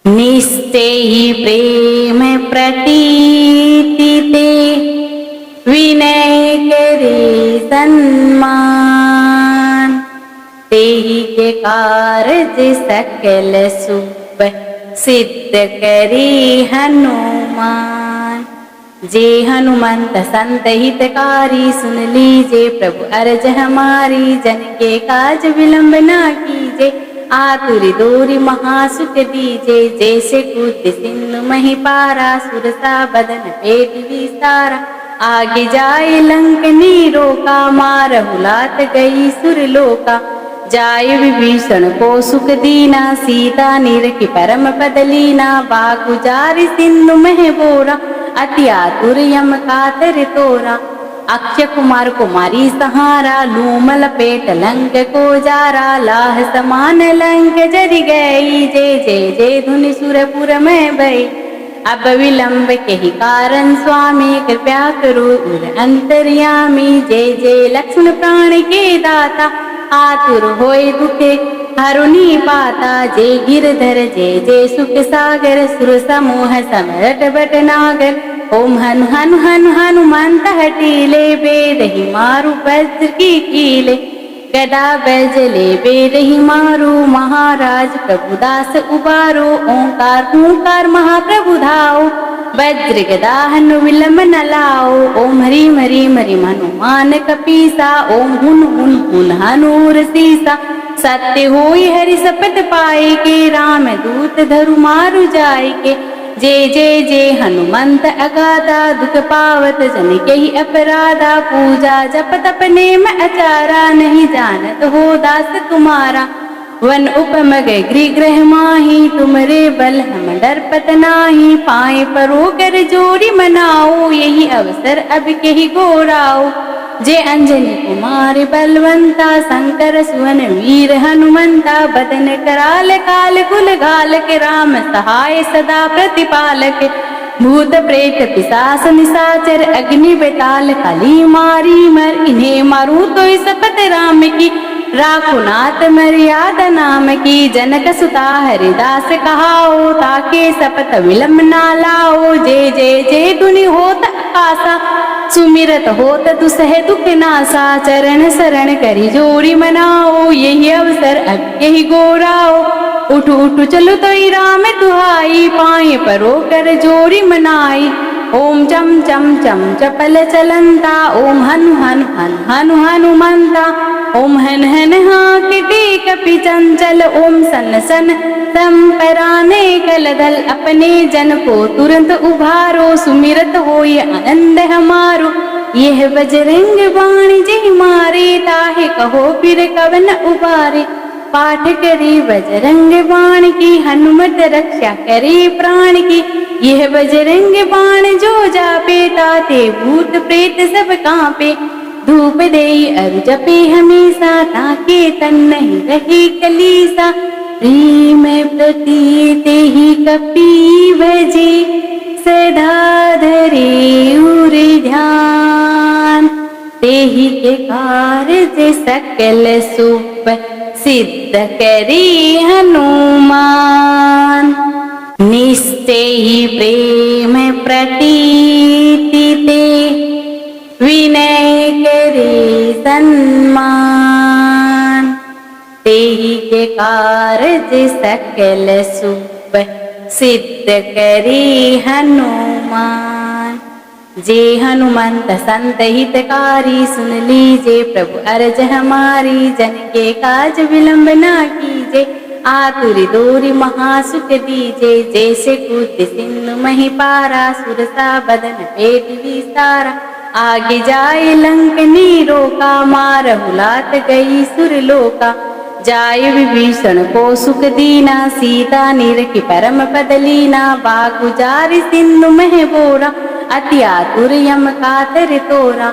निस्तेहि प्रेम प्रतीति ते विनय करे सन्मान। तेहि के कारज सकल सुख सिद्ध करी हनुमान। जे हनुमंत संत हितकारी सुन लीजे प्रभु अरज हमारी। जन के काज विलंब ना कीजे आतुर दूरी महासुख दीजे। जैसे कूद सिंधु मही पारा सुरसा बदन पेट विस्तारा। आगे जाए लंकनी रोका मारहु लात गई सुरलोका। जाय विभीषण को सुख दीना सीता निरखि परम पद लीना। बागु जारि सिंधु मह बोरा अति आतुर यम कातर तोरा। अक्षय कुमार कुमारी सहारा लूमल पेट लंक को जारा। लाह समान लंक जरि गई जय जय जय धुनि सुरपुर में भई। अब विलंब के ही कारण स्वामी कृपया करो उर अंतर्यामी। जय जय लक्ष्मण प्राण के दाता आतुर होए दुखे हरुनि पाता। जय गिरधर जय जय सुख सागर सुर समूह समरट बट नागर। ओम हनु हनु हनु हनुमंत हटीले बेदहि मारु वज्र की कीले। गदा बैजले बेदहि मारु महाराज प्रभुदास उबारो। ओंकार हूंकार महाप्रभु धाओ वज्र गदा हनु विलंब न लाओ। ओम हरिम हरिम हरिम हनुमान कपीसा। ओम हुन हुन हुन हनूर सीसा। सत्य होई हरि सपत पाए के राम दूत धरु मारु जाय के। जय जय जय हनुमंत अगाधा दुख पावत जन के ही अपराधा। पूजा जप तप नेम अचारा नहीं जानत हो दास तुम्हारा। वन उपम गृह ग्रह माही तुमरे बल हम डरपत नाही। पाए परो कर जोरी मनाओ यही अवसर अब के ही गोराओ। जय अंजनी कुमार बलवंता शंकर सुवन वीर हनुमंता। बदन कराल काल कुल घाल के राम सहाय सदा प्रतिपालक। भूत प्रेत पिशाच निशाचर अग्नि बेताल कली मारी मर। इन्हें मारू तो सपत राम की राखो नाथ मर्यादा नाम की। जनक सुता हरिदास कहाओ ताके सपत विलंब ना लाओ। जय जय जय धुनि होत आकाशा सुमिरत होत दुसह दुख नासा। चरण शरण करी जोरी मनाओ यही अवसर अब यही गोराओ। उठ उठ चलो तो राम दुहाई पाए परो कर जोरी मनाई। ओम चम चम चम चपल चलंता। ओम हनु हनु हनु हनु हनुमंता। ओम हन हन हाकटी कपि चंचल। ओम सन सन संपराने कलदल अपने जन को तुरंत उभारो। सुमिरत होय आनंद हमारो यह बजरंग बाण जय मारे। ताहे कहो फिर कवन उबारे। पाठ करी बजरंग बाण की हनुमत रक्षा करे प्राण की। यह बजरंग बाण जो जापे ताते भूत प्रेत सब कांपे। धूप दे अरु जपे हमेशा ताके तन नहीं रहे कलीसा। प्रेम प्रतीत ही कपि भजे सदा धरे उर ध्यान। तेहि के कारज सकल सुख सिद्ध करी हनुमान। निस्तेहि प्रेम प्रतीति ते विनय करे सन्मान। तेहि के कारज सकल सुख सिद्ध करी हनुमान। जे हनुमंत संत हितकारी सुन लीजे प्रभु अरज हमारी। जन के काज विलंब ना कीजे आतुर दूरी महासुख दीजे। जैसे कूद सिंधु मही पारा सुरसा बदन पेट विस्तारा। आगे जाए लंकनी रोका मारहु लात गई सुरलोका। जाय विभीषण को सुख दीना सीता निरखि परम पद लीना। बागु जारि सिंधु मह बोरा अति आतुर यम कातर तोरा।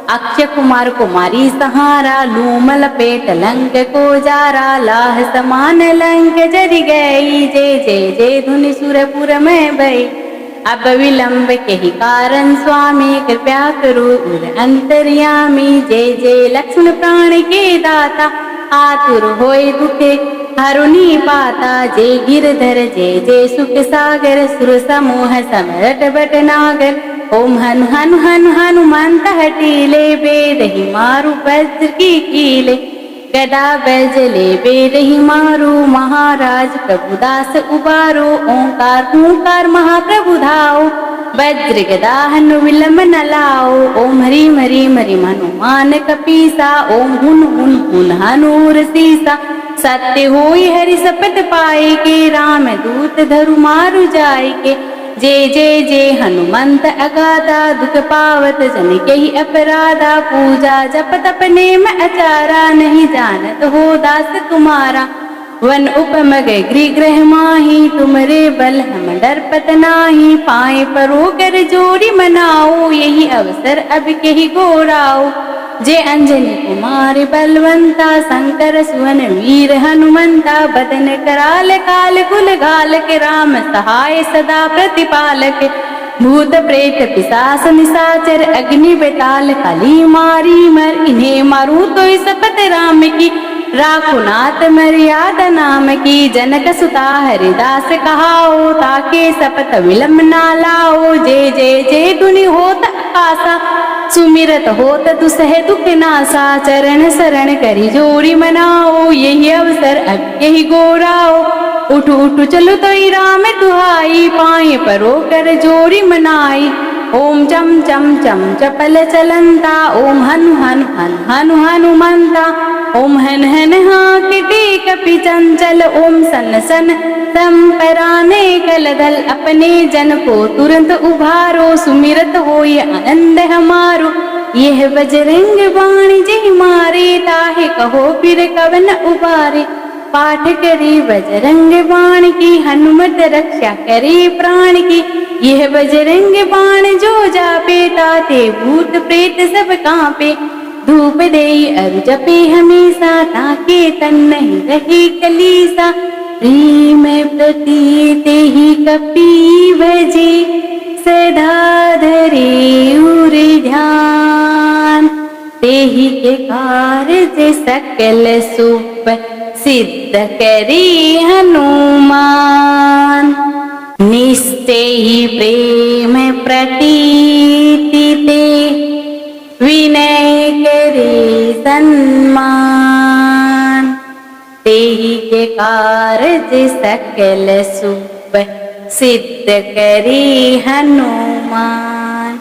अक्षय कुमार कुमारी सहारा लूमल पेट लंक को जारा। लाह समान लंक जरि गई जय जय जय धुनि सुरपुर में भई। अब विलंब के ही कारण स्वामी कृपया करो उर अंतर्यामी। जय जय लक्ष्मण प्राण के दाता आतुर होय दुखे हरुनी पाता। जय गिरधर जय जय सुख सागर सुर समूह समरट बट नागर। ओम हनु हनु हनु हनुमंत हटीले बेदहि मारु वज्र की कीले। गदा बैजले बेदहि मारु महाराज प्रभुदास उबारो। ओंकार हूंकार महाप्रभु धाओ वज्र गदा हनु विलंब न लाओ। ओम ह्रीं ह्रीं ह्रीं हनुमान कपीसा। ओम हुन हुन हुन हनूर सीसा। सत्य होई हरि सपत पाए के राम दूत धरु मारु जाय के। जय जय जय हनुमंत अगाधा दुख पावत जन केहि अपराधा। पूजा जप तप नेम अचारा नहीं जानत हो दास तुम्हारा। वन उपम गृह ग्रह माही तुमरे बल हम डरपत नाही। पाए परो कर जोड़ी मनाओ यही अवसर अब केहि गोराओ। जय अंजनी कुमार बलवंता शंकर सुवन वीर हनुमंता। बदन कराल काल कुल घालक राम सहाय सदा प्रतिपालक। भूत प्रेत पिशाच निशाचर अग्नि बेताल कली मारी मर। इन्हें मारू तो सपत राम की राखो नाथ मर्यादा नाम की। जनक सुता हरिदास कहाओ ताके सपत विलंब ना लाओ। जय जय जय धुनि होत आकाशा सुमिरत होत दुसह दुख नासा। चरण शरण करी जोरी मनाओ यही अवसर अब यही गोराओ। उठ उठ चलो तो राम दुहाई पाए परो कर जोरी मनाई। ओम चम चम चम चपल चलंता। ओम हनु हनु हनु हनु हनुमंता। ओम हन हन हाकटी कपि चंचल। ओम सन सन संपराने कलदल अपने जन को तुरंत उभारो। सुमिरत होय आनंद हमारो यह बजरंग बाण जय मारे। ताहे कहो फिर कवन उबारे। पाठ करी बजरंग बाण की हनुमत रक्षा करे प्राण की। यह बजरंग बाण जो जापे ताते भूत प्रेत सब कांपे। धूप दे अरु जपे हमेशा ताके तन नहीं रहे कलीसा। प्रेम प्रतीत ही कपि भजे सदा धरे उर ध्यान। तेहि के कार्य सकल सुप सिद्ध करी हनुमान। निस्तेहि प्रेम प्रतीति ते विनय करे सन्मान। तेहि के कार्य सकल सुप सिद्ध करी हनुमान।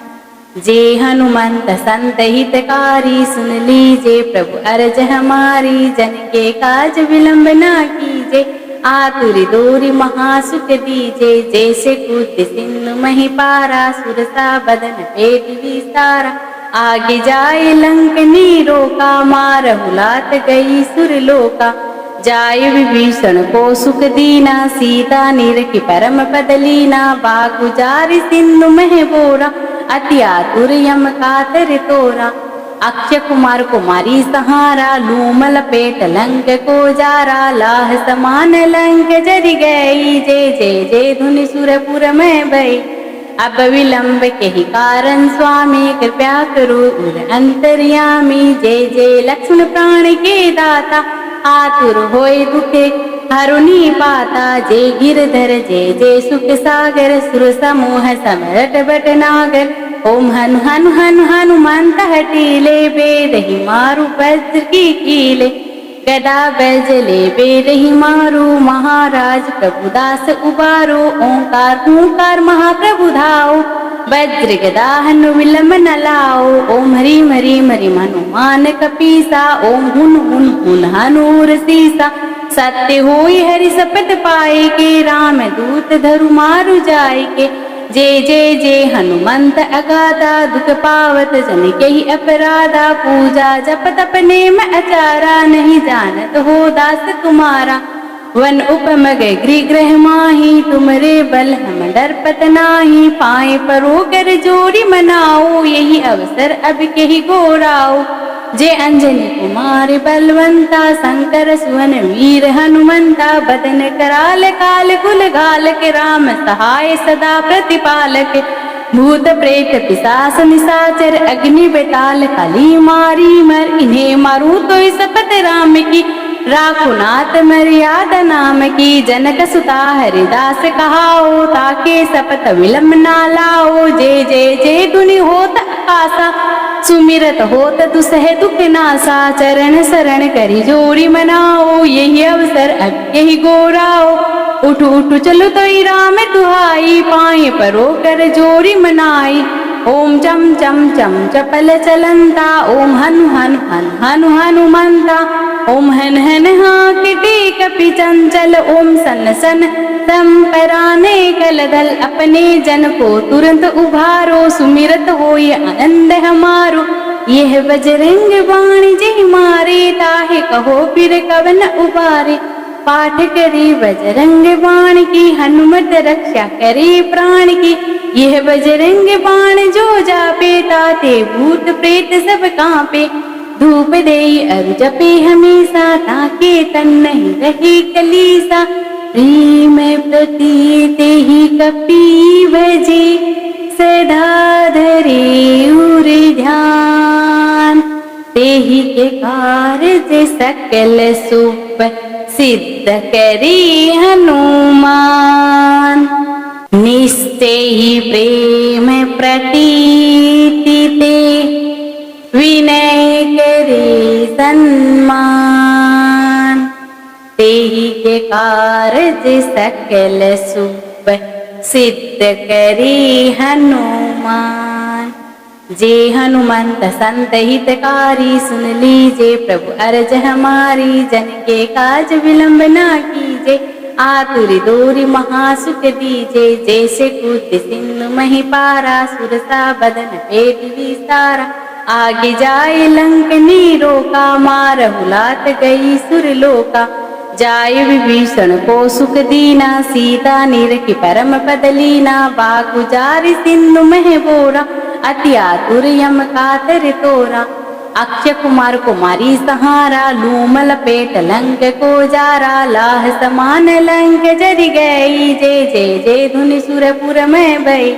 जय हनुमंत संत हितकारी सुन लीजे प्रभु अरज हमारी। जन के काज विलंब ना कीजे आतुर दूरी महासुख दीजे। जैसे कूद सिंधु मही पारा सुरसा बदन पेट विस्तारा। आगे जाए लंक नीरोका मारहु लात गई सुरलोका। जाय विभीषण को सुख दीना सीता निरखि परम पद लीना। बागु जारि सिंधु मह बोरा अति आतुर यम कातर तोरा। अक्षय कुमार कुमारी सहारा लूमल पेट लंक को जारा। लाह समान लंक जरि गई जय जय जय धुनि सुरपुर में भई। अब विलंब के ही कारण स्वामी कृपया करो उर अंतर्यामी। जय जय लक्ष्मण प्राण के दाता आतुर होय दुखे हरुनी पाता। जय गिरधर जय जय सुख सागर सुर समूह समरट बट नागर। ओम हनु हनु हनु हनुमंत हटीले बेदहि मारु वज्र की कीले। गदा बैजले बेदहि मारु महाराज प्रभुदास उबारो। ओंकार हूंकार महाप्रभु धाओ वज्र गदा हनु विलंब न लाओ। ओम ह्रीं ह्रीं ह्रीं हनुमान कपीसा। ओम हुन हुन हुन हनूर सीसा। सत्य होई हरि सपत पाए के राम दूत धरु मारु जाय के। जय जय जय हनुमंत अगाधा दुख पावत जन केहि अपराधा। पूजा जप तप नेम अचारा नहीं जानत हो दास तुम्हारा। वन उपम गृह ग्रह माही तुमरे बल हम डरपत नाही। पाए परो कर जोड़ी मनाओ यही अवसर अब केहि गोराओ। जय अंजनी कुमार बलवंता शंकर सुवन वीर हनुमंता। बदन कराल काल कुल घालक राम सहाय सदा प्रतिपालक। भूत प्रेत पिशाच निशाचर अग्नि बेताल कली मारी मर। इन्हें मारू तो सपत राम की राखो नाथ मर्यादा नाम की, जनक सुता हरिदास कहाओ, ताके सपत विलंब ना लाओ। जय जय जय धुनि होत आकाशा, सुमिरत होत दुसह दुख नासा। चरण शरण करी जोड़ी मनाओ, यही अवसर अब यही गोराओ। उठ उठ चलो तो राम दुहाई, पाए परो कर जोड़ी मनाई। ओम चम चम चम चपल चलंता, ओम हनु हनु हनु हनु हनुमंता। ओम हन हन हाकिटी कपि चंचल, ओम सन सन संपराने कलदल। अपने जन को तुरंत उभारो, सुमिरत होय आनंद हमारो। यह बजरंग बाण जय मारे, ताहे कहो फिर कवन उबारे। पाठ करी बजरंग बाण की, हनुमत रक्षा करे प्राण की। यह बजरंग बाण जो जापे, ताते भूत प्रेत सब कांपे। धूप देई अरु जपे हमेशा, ताके तन नहीं रहे कलीसा। प्रेम प्रतीत ही कपि भजे, सदा धरे उर ध्यान। तेहि के कार्य सकल सुप, सिद्ध करी हनुमान। निश्चय प्रेम प्रतीति ते, विनय करे सन्मान। तेहि के कार्य सकल सुप, सिद्ध करी हनुमान। जे हनुमंत संत हितकारी, सुन लीजे प्रभु अरज हमारी। जन के काज विलंब ना कीजे, आतुर दूरी महासुख दीजे। जैसे कूद सिंधु मही पारा, सुरसा बदन पेट विस्तारा। आगे जाए लंकनी रोका, मारहु लात गई सुरलोका। जाय विभीषण को सुख दीना, सीता निरखी परम पद लीना। बागुजार सिंधु मह बोरा, अति आतुर यम कातर तोरा। अक्षय कुमार कुमारी सहारा, लूम लपेट लंक को जारा। लाह समान लंक जरि गई, जय जय जय धुनि सुरपुर में भई।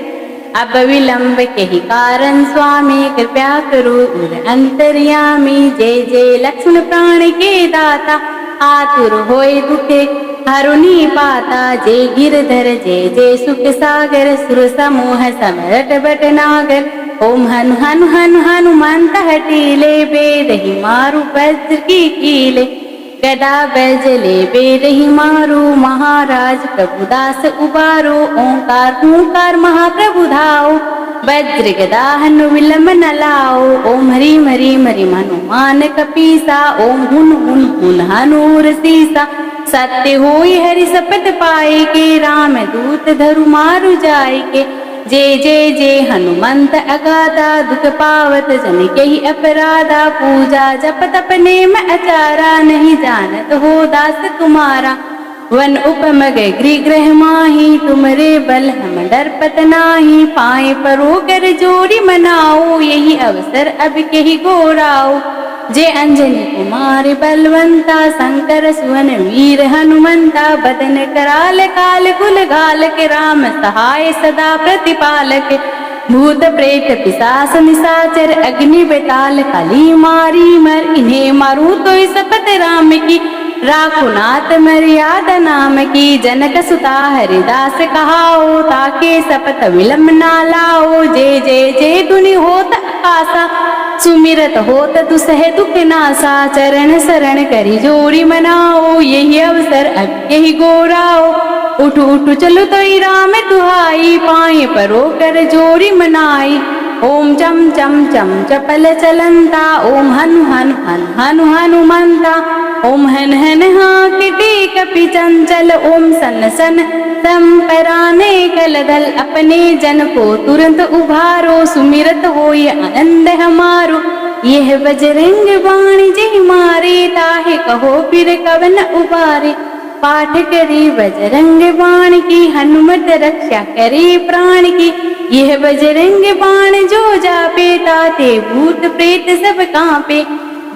अब विलंब के ही कारण स्वामी, कृपया करो उर अंतर्यामी। जय जय लक्ष्मण प्राण के दाता, आतुर होय दुखे हरुनि पाता। जय गिरधर जय जय सुख सागर, सुर समूह समरट बट नागर। ओम हनु हनु हनु हनुमंत हटीले, बेद ही मारु वज्र की कीले। गदा बैजले बेद ही मारू, महाराज प्रभुदास उबारो। ओंकार हूंकार महाप्रभु धाओ, वज्र गदा हनु विलंब न लाओ। ओम ह्रीम ह्रीम ह्रीम हनुमान कपीसा, ओम हुन हुन हुन हनूर सीसा। सत्य होई हरि सपत पाए के, राम दूत धरु मारु जाय के। जय जय जय हनुमंत अगाधा, दुख पावत जन के ही अपराधा। पूजा जप तप नेम अचारा, नहीं जानत हो दास तुम्हारा। वन उपम गृह ग्रह माही, तुमरे बल हम डरपत नाही। पाए परो कर जोड़ी मनाओ, यही अवसर अब के ही गोराओ। जय अंजनी कुमार बलवंता, शंकर सुवन वीर हनुमंता। बदन कराल काल कुल घाल के, राम सहाय सदा प्रतिपालक। भूत प्रेत पिशाच निशाचर, अग्नि बेताल कली मारी मर। इन्हें मारू तो सपत राम की, राखो नाथ मर्यादा नाम की। जनक सुता हरिदास कहाओ, ताके सपत विलंब ना लाओ। जय जय जय धुनि होत आकाशा, सुमिरत होत दुसह दुख नासा। चरण शरण करी जोड़ी मनाओ, यही अवसर अब यही गोराओ। उठ उठ चलो तो राम दुहाई, पाए परो कर जोड़ी मनाई। ओम चम चम चम चपल चलंता, ओम हनु हनु हनु हनु हनुमंता। ओम हन हन हाकिटी कपि चंचल, ओम सन सन संपराने कलदल। अपने जन को तुरंत उभारो, सुमिरत होय आनंद हमारो। यह बजरंग बाण जय मारे, ताहे कहो फिर कवन उबारे। पाठ करी बजरंग बाण की, हनुमत रक्षा करे प्राण की। यह बजरंग बाण जो जापे, ताते भूत प्रेत सब कांपे।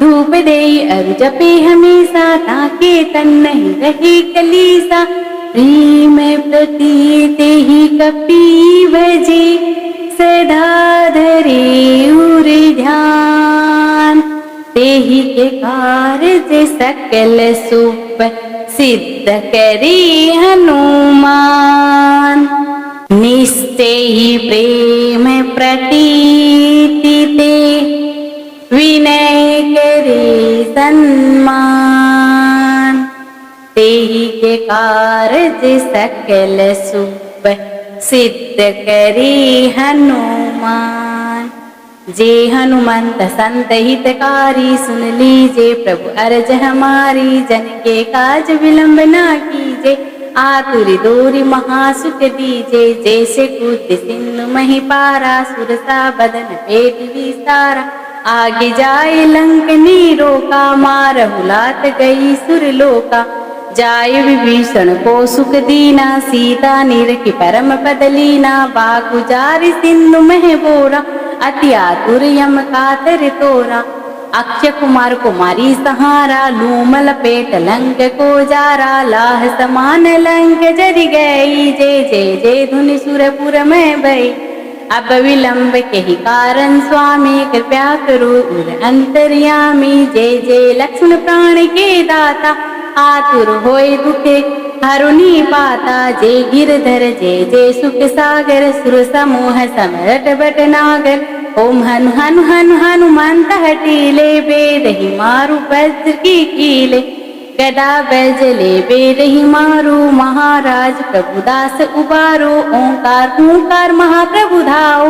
धूप देई अरु जपे हमेशा, ताके तन नहीं रहे कलीसा। प्रेम प्रतीत ही कपि भजे, सदा धरे उर ध्यान। तेहि के कार्य सकल सुप सिद्ध करी हनुमान। निश्चय प्रेम प्रतीति ते विनय करे सन्मान। तेहि के कार्य सकल सुप सिद्ध करी हनुमान। जे हनुमंत संत हितकारी सुन लीजे प्रभु अरज हमारी। जन के काज विलंब ना कीजे आतुर दूरी महासुख दीजे। जैसे कूद सिंधु मही पारा सुरसा बदन पेट विस्तारा। आगे जाए लंक नीरोका मारहु लात गई सुरलोका। जाय विभीषण को सुख दीना सीता निरखि परम पद लीना। बागु जारि सिंधु मह बोरा अति आतुर यम कातर तोरा। अक्षय कुमार कुमारी सहारा लूम लपेट लंक को जारा। लाह समान लंक जरि गई जय जय जय धुनि सुरपुर में भई। अब विलंब के ही कारण स्वामी कृपया करो उर अंतर्यामी। जय जय लक्ष्मण प्राण के दाता आतुर होय दुखे हरुनि पाता। जय गिरधर जय जय सुख सागर सुर समूह समरट बट नागर। ओम हनु हनु हनु हनुमंत हटीले बेदहि मारु वज्र की कीले। गदा बैजले बेदहि मारु महाराज प्रभुदास उबारो। ओंकार हूंकार महाप्रभु धाओ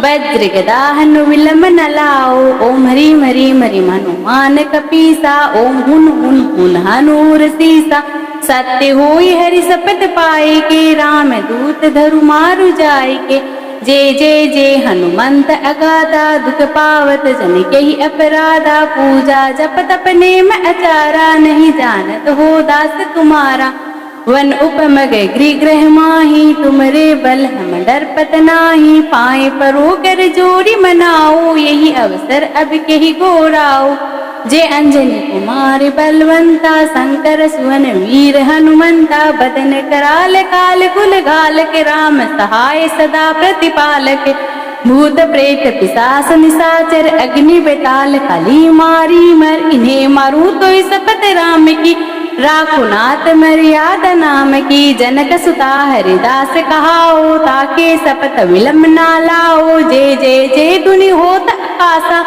वज्र गदा हनु विलंब न लाओ। ओम ह्रीम ह्रीम ह्रीम हनुमान कपीसा। ओम हुन हुन हुन हनूर सीसा। सत्य होई हरि सपत पाए के राम दूत धरु मारु जाय के। जय जय जय हनुमंत अगाधा दुख पावत जन के ही अपराधा। पूजा जप तप नेम अचारा नहीं जानत हो दास तुम्हारा। वन उपम गृह ग्रह माही तुमरे बल हम डरपत नाही। पाए परो कर जोड़ी मनाओ यही अवसर अब के ही गोराओ। जय अंजनी कुमार बलवंता शंकर सुवन वीर हनुमंता। बदन कराल काल कुल गाल के राम सहाय सदा प्रतिपालक। भूत प्रेत पिशाच निशाचर अग्नि बेताल कली मारी मर। इन्हें मारू तो सपत राम की राखो नाथ मर्यादा नाम की। जनक सुता हरिदास कहाओ ताके सपत विलंब ना लाओ। जय जय जय धुनि होत आकाशा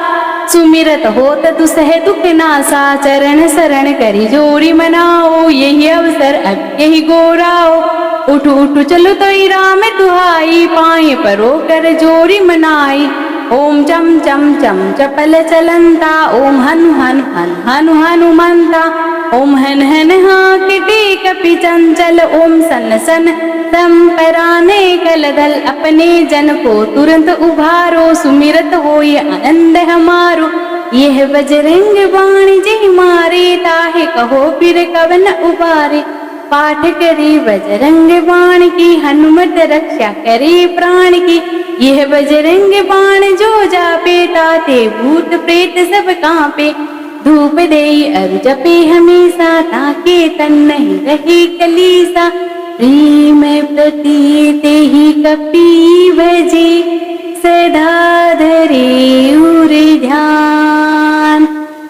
सुमिरत होत दुसह दुख नासा। चरण शरण करी जोड़ी मनाओ यही अवसर अब यही गोराओ। उठ उठ चलो तो राम दुहाई पाए परो कर जोड़ी मनाई। ओम चम चम चम चपल चलंता। ओम हनु हनु हनु हनु हनुमंता। ओम हन हन हाँक कपि चंचल। ओम सन सन संपराने कलदल अपने जन को तुरंत उभारो। सुमिरत होय आनंद हमारो यह बजरंग बाण जय मारे। ताहे कहो फिर कवन उबारे। पाठ करी बजरंग बाण की हनुमत रक्षा करे प्राण की। यह बजरंग बाण जो जापे ताते भूत प्रेत सब कांपे। धूप दे अरु जपे हमेशा ताके तन नहीं रहे कलीसा। प्रेम प्रतीत ही कपि भजे सदा धरे उर ध्यान।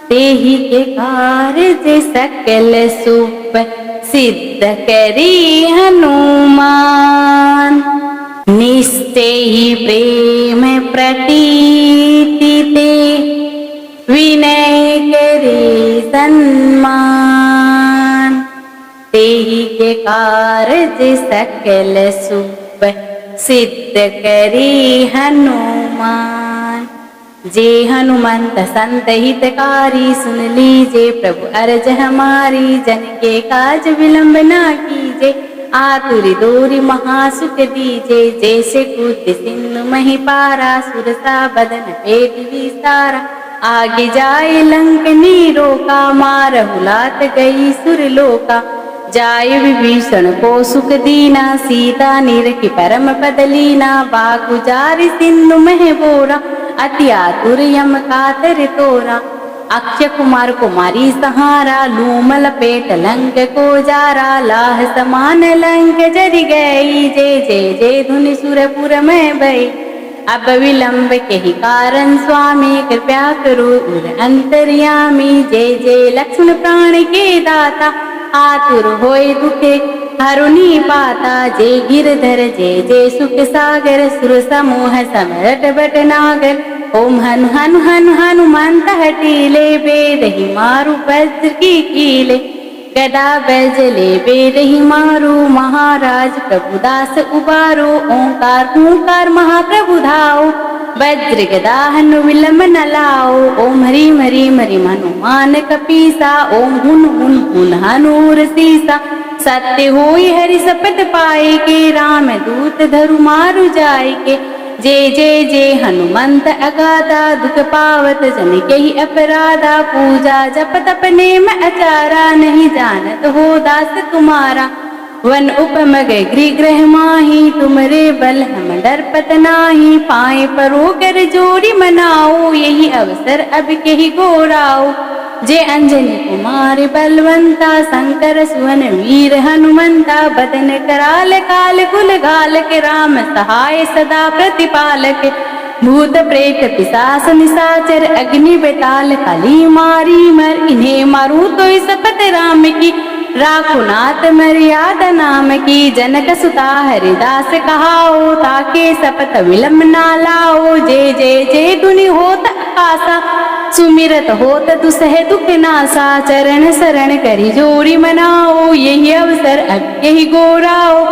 तेहि के कार्य सकल सुप सिद्ध करी हनुमान। निश्चय प्रेम प्रतीति ते विनय करे सन्मान। तेहि के कार्य सकल सुप सिद्ध करी हनुमान। जे हनुमंत संत हितकारी सुन लीजे प्रभु अरज हमारी। जन के काज विलंब ना कीजे आतुर दूरी महासुख दीजे। जैसे कूद सिंधु मही पारा सुरसा बदन पेट विस्तारा। आगे जाए लंक नीरोका मारहु लात गई सुरलोका। जाय विभीषण को सुख दीना सीता निरखि परम पद लीना। बागु जारि सिंधु मह बोरा अति आतुर यम कातर तोरा। अक्षय कुमार कुमारी सहारा लूम लपेट लंक को जारा। लाह समान लंक जरि गई जय जय जय धुनि सुरपुर में भई। अब विलंब के ही कारण स्वामी कृपया करो उर अंतर्यामी। जय जय लक्ष्मण प्राण के दाता आतुर होए दुखे हरुनी पाता। जय गिरधर जय जय सुख सागर सुर समूह समरट बट नागर। ओम हनु हनु हनु हनुमंत हटीले बेद ही मारु वज्र की कीले। गदा बैजले बेद ही मारू महाराज प्रभुदास उबारो। ओंकार हूंकार महाप्रभु धाओ वज्र गदा हनु विलंब न लाओ। ओम हरि हरि हरि हनुमान कपीसा। ओम हुन हुन हुन हनूर सीसा। सत्य होई हरि शपथ पाए के राम दूत धरु मारु जाय के। जय जय जय हनुमंत अगाधा दुख पावत जन के ही अपराधा। पूजा जप तप नेम अचारा नहीं जानत हो दास तुम्हारा। वन उपम गृह ग्रह माही तुमरे बल हम डरपत नाही। पाए परो कर जोड़ी मनाओ यही अवसर अब के ही गोराओ। जय अंजनी कुमार बलवंता शंकर सुवन वीर हनुमंता। बदन कराल काल कुल गाल के राम सहाय सदा प्रतिपालक। भूत प्रेत पिशाच निशाचर अग्नि बेताल कली मारी मर। इन्हें मारू तो शपथ राम की राखो नाथ मर्यादा नाम की। जनक सुता हरिदास कहाओ ताके शपथ विलंब ना लाओ। जय जय जय धुनि होत आकाशा सुमिरत होत दुसह दुख नासा। चरण शरण करी जोड़ी मनाओ यही अवसर अब यही गोराओ।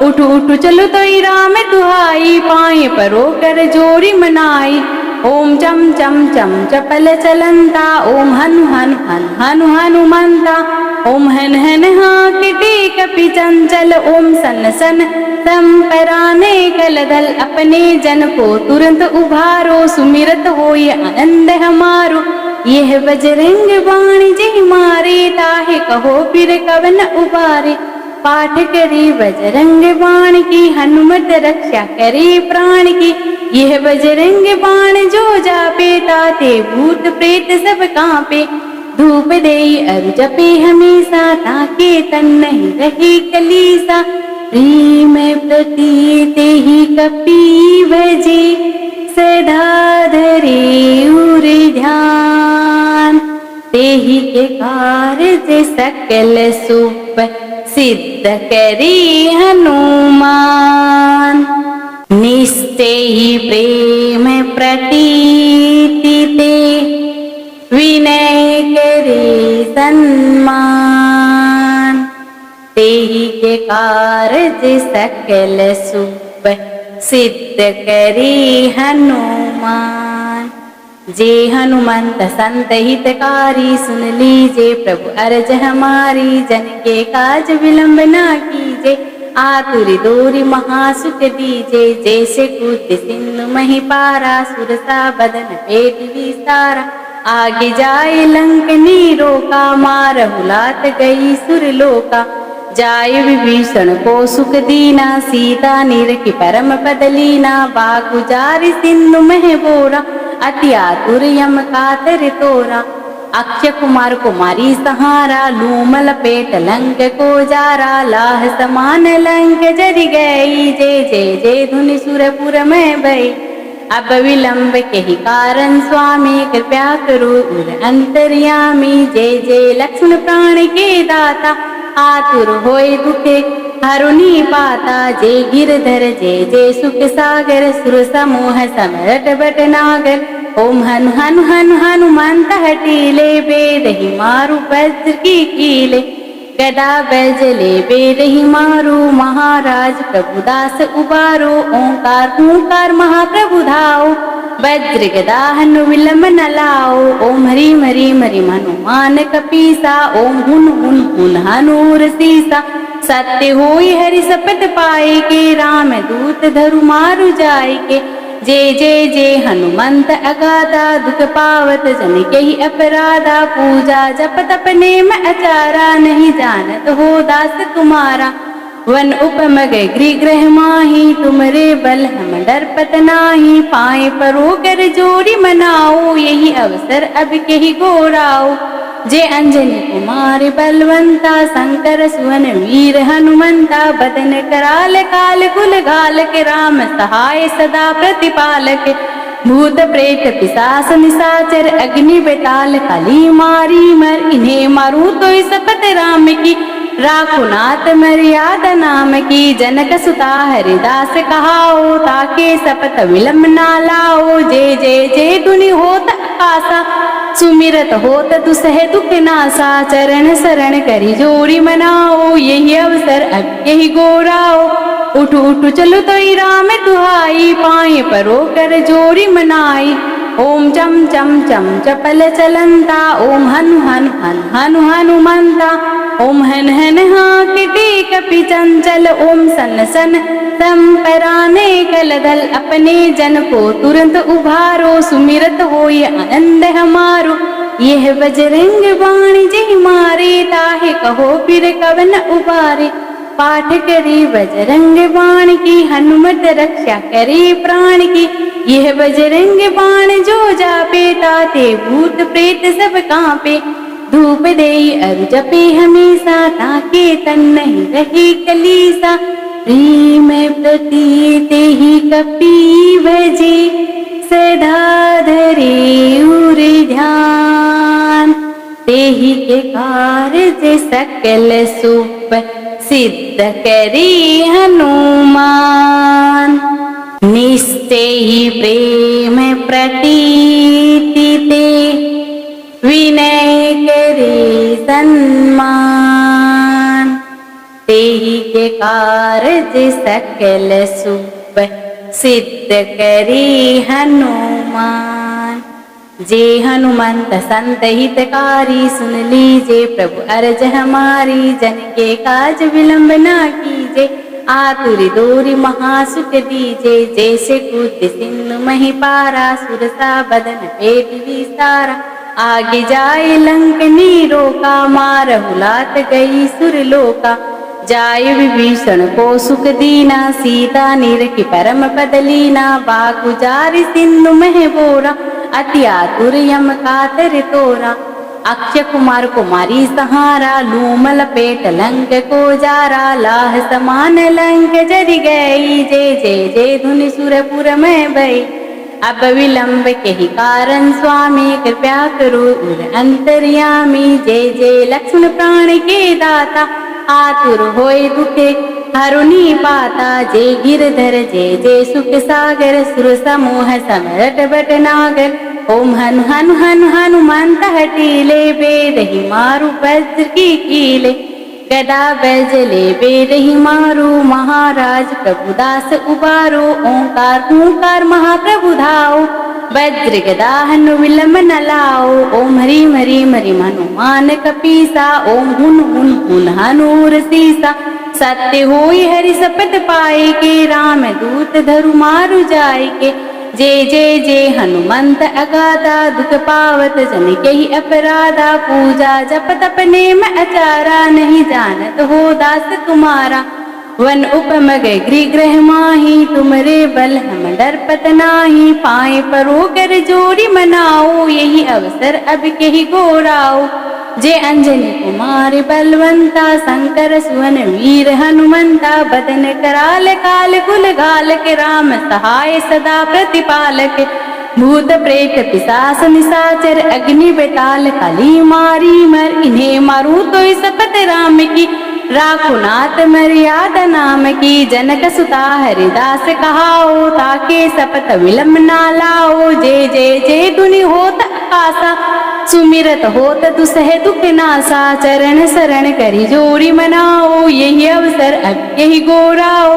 उठ उठ चलो तो राम दुहाई पाए परो कर जोड़ी मनाई। ओम चम चम चम चपल चलंता। ओम हनु हनु हनु हनु हनुमंता। ओम हन हन हाकटी कपि चंचल। ओम सन सन संपराने कलदल अपने जन को तुरंत उभारो। सुमिरत होय आनंद हमारो यह बजरंग बाण जय मारे। ताहे कहो फिर कवन उबारे। पाठ करी बजरंग बाण की हनुमत रक्षा करे प्राण की। यह बजरंग बाण जो जापे ताते भूत प्रेत सब कांपे। धूप दे अरु जपे हमेशा ताके तन नहीं रहे कलीसा। प्रेम प्रतीत ही कपि भजे सदा धरे उर ध्यान। तेहि के कार्य सकल सुप सिद्ध करी हनुमान। निश्चय प्रेम प्रतीति ते विनय करे सन्मान। तेहि के कार्य सकल सुप सिद्ध करी हनुमान। जे हनुमंत संत हितकारी सुन लीजे प्रभु अरज हमारी। जन के काज विलंब ना कीजे आतुर दोरी महासुख दीजे। जैसे कूद सिंधु मही पारा सुरसा बदन पेट विस्तारा। आगे जाए लंकनी रोका मारहु लात गई सुरलोका। जाय विभीषण को सुख दीना सीता निरखी परम पद लीना। बागुजार सिंधु मह बोरा अति आतुर यम कातर तोरा। अक्षय कुमार कुमारी सहारा लूम लपेट लंक को जारा। लाह समान लंक जरि गई जय जय जय धुनि सुरपुर में भई। अब विलंब के ही कारण स्वामी कृपया करो उर अंतर्यामी। जय जय लक्ष्मण प्राण के दाता आतुर होए दुखे हरुनी पाता। जय गिरधर जय जय सुख सागर सुर समूह समरट बट नागर। ओम हनु हनु हनु हनुमंत हटीले बेद ही मारू वज्र की कीले। गदा बैजले बेद ही मारू महाराज प्रभुदास उबारो। ओंकार हूंकार महाप्रभु धाओ वज्र गदा हनु विलंब न लाओ। ओम हरि हरि हरि हनुमान कपीसा। ओम हुन हुन हुन हनूर सीसा। सत्य होई हरि शपथ पाए के राम दूत धरु मारु जाय के। जय जय जय हनुमंत अगाधा दुख पावत जन के ही अपराधा। पूजा जप तप नेम अचारा नहीं जानत हो दास तुम्हारा। वन उपम गृह ग्रह माही तुमरे बल हम डरपत नाही। पाए परो कर जोड़ी मनाओ यही अवसर अब के ही गोराओ। जय अंजनी कुमार बलवंता, शंकर सुवन वीर हनुमंता, बदन कराल काल कुल घाल के, राम सहाय सदा प्रतिपालक, भूत प्रेत पिशाच निशाचर, अग्नि बेताल कली मारी मर, इन्हें मारूं तो शपथ राम की, राखो नाथ मर्यादा नाम की, जनक सुता हरिदास कहाओ, ताके शपथ विलंब ना लाओ, जय जय जय धुनि होत आकाशा, सुमिरत होत दुसह दुख नासा, चरण शरण करी जोड़ी मनाओ, यही अवसर अब यही गोराओ, उठ उठ चलो तो राम तुहाई, पाए परो कर जोड़ी मनाई, ओम चम चम चम चपल चलंता, ओम हनु हनु हनु हनु हनुमंता, ओम हन हन हाँक टेक कपि चंचल, ओम सन सन संपराने कलदल, अपने जन को तुरंत उभारो, सुमिरत होय आनंद हमारो, यह बजरंग बाण जय मारे, ताहे कहो फिर कवन उबारे, पाठ करी बजरंग बाण की, हनुमत रक्षा करे प्राण की, यह बजरंग बाण जो जापे, ताते भूत प्रेत सब कांपे, धूप दे अरु जपे हमेशा, ताके तन नहीं रहे कलीसा, प्रेम प्रतीत ही कपि भजे, सदा धरे उर ध्यान, तेहि के कार्य सकल सुप सिद्ध करी हनुमान, निश्चय ही प्रेम प्रतीति ते, विनय करे सन्मान, तेहि के कार्य सकल सुप सिद्ध करी हनुमान, जय हनुमंत संत हितकारी, सुन लीजे प्रभु अर्ज हमारी, जन के काज विलंब ना कीजे, आतुर दूरी महासुख दीजे, जैसे कूद सिंधु मही पारा, सुरसा बदन पेट विस्तारा, आगे जाए लंक नीरोका, मारहु लात गई सुरलोका, जाय विभीषण को सुख दीना, सीता निरखी परम पद लीना, बागु जारि सिंधु मह बोरा, अति आतुर यम कातर तोरा, अक्षय कुमार कुमारी सहारा, लूमल पेट लंक को जारा, लाह समान लंक जरि गई, जय जय जय धुनि सुरपुर में भई, अब विलंब के ही कारण स्वामी, कृपया करो उर अंतर्यामी, जय जय लक्ष्मण प्राण के दाता, आतुर होय दुखे हरुनि पाता, जय गिरधर जय जय सुख सागर, सुर समूह समरट बट नागर, ओम हनु हनु हनु हनुमंत हटीले, बेद ही मारु वज्र की कीले, गदा बैजले बेद ही मारू, महाराज प्रभुदास उबारो, ओंकार ओंकार महाप्रभु धाओ, वज्र गदा हनु विलंब न लाओ, ओम ह्रीम ह्रीम ह्रीम हनुमान कपीसा, ओम हुन हुन हुन हनूर सीसा, सत्य होई हरि शपथ पाए के, राम दूत धरु मारु जाय के, जय जय जय हनुमंत अगाधा, दुख पावत जन के ही अपराधा, पूजा जप तप नेम अचारा, नहीं जानत हो दास तुम्हारा, वन उपम गृह ग्रह माही, तुमरे बल हम डरपत नाही, पाए परो कर जोड़ी मनाओ, यही अवसर अब के ही गोराओ, जय अंजनी कुमार बलवंता, शंकर सुवन वीर हनुमंता, बदन कराल काल कुल घाल के, राम सहाय सदा प्रतिपालक, भूत प्रेत पिशाच निशाचर, अग्नि बेताल कली मारी मर, इन्हें मारूं तो शपथ राम की, राखो नाथ मर्यादा नाम की, जनक सुता हरिदास कहाओ, ताके शपथ विलंब ना लाओ, जय जय जय धुनि होत आकाशा, सुमिरत होत दुसह दुख नासा, चरण शरण करी जोड़ी मनाओ, यही अवसर अब यही गोराओ,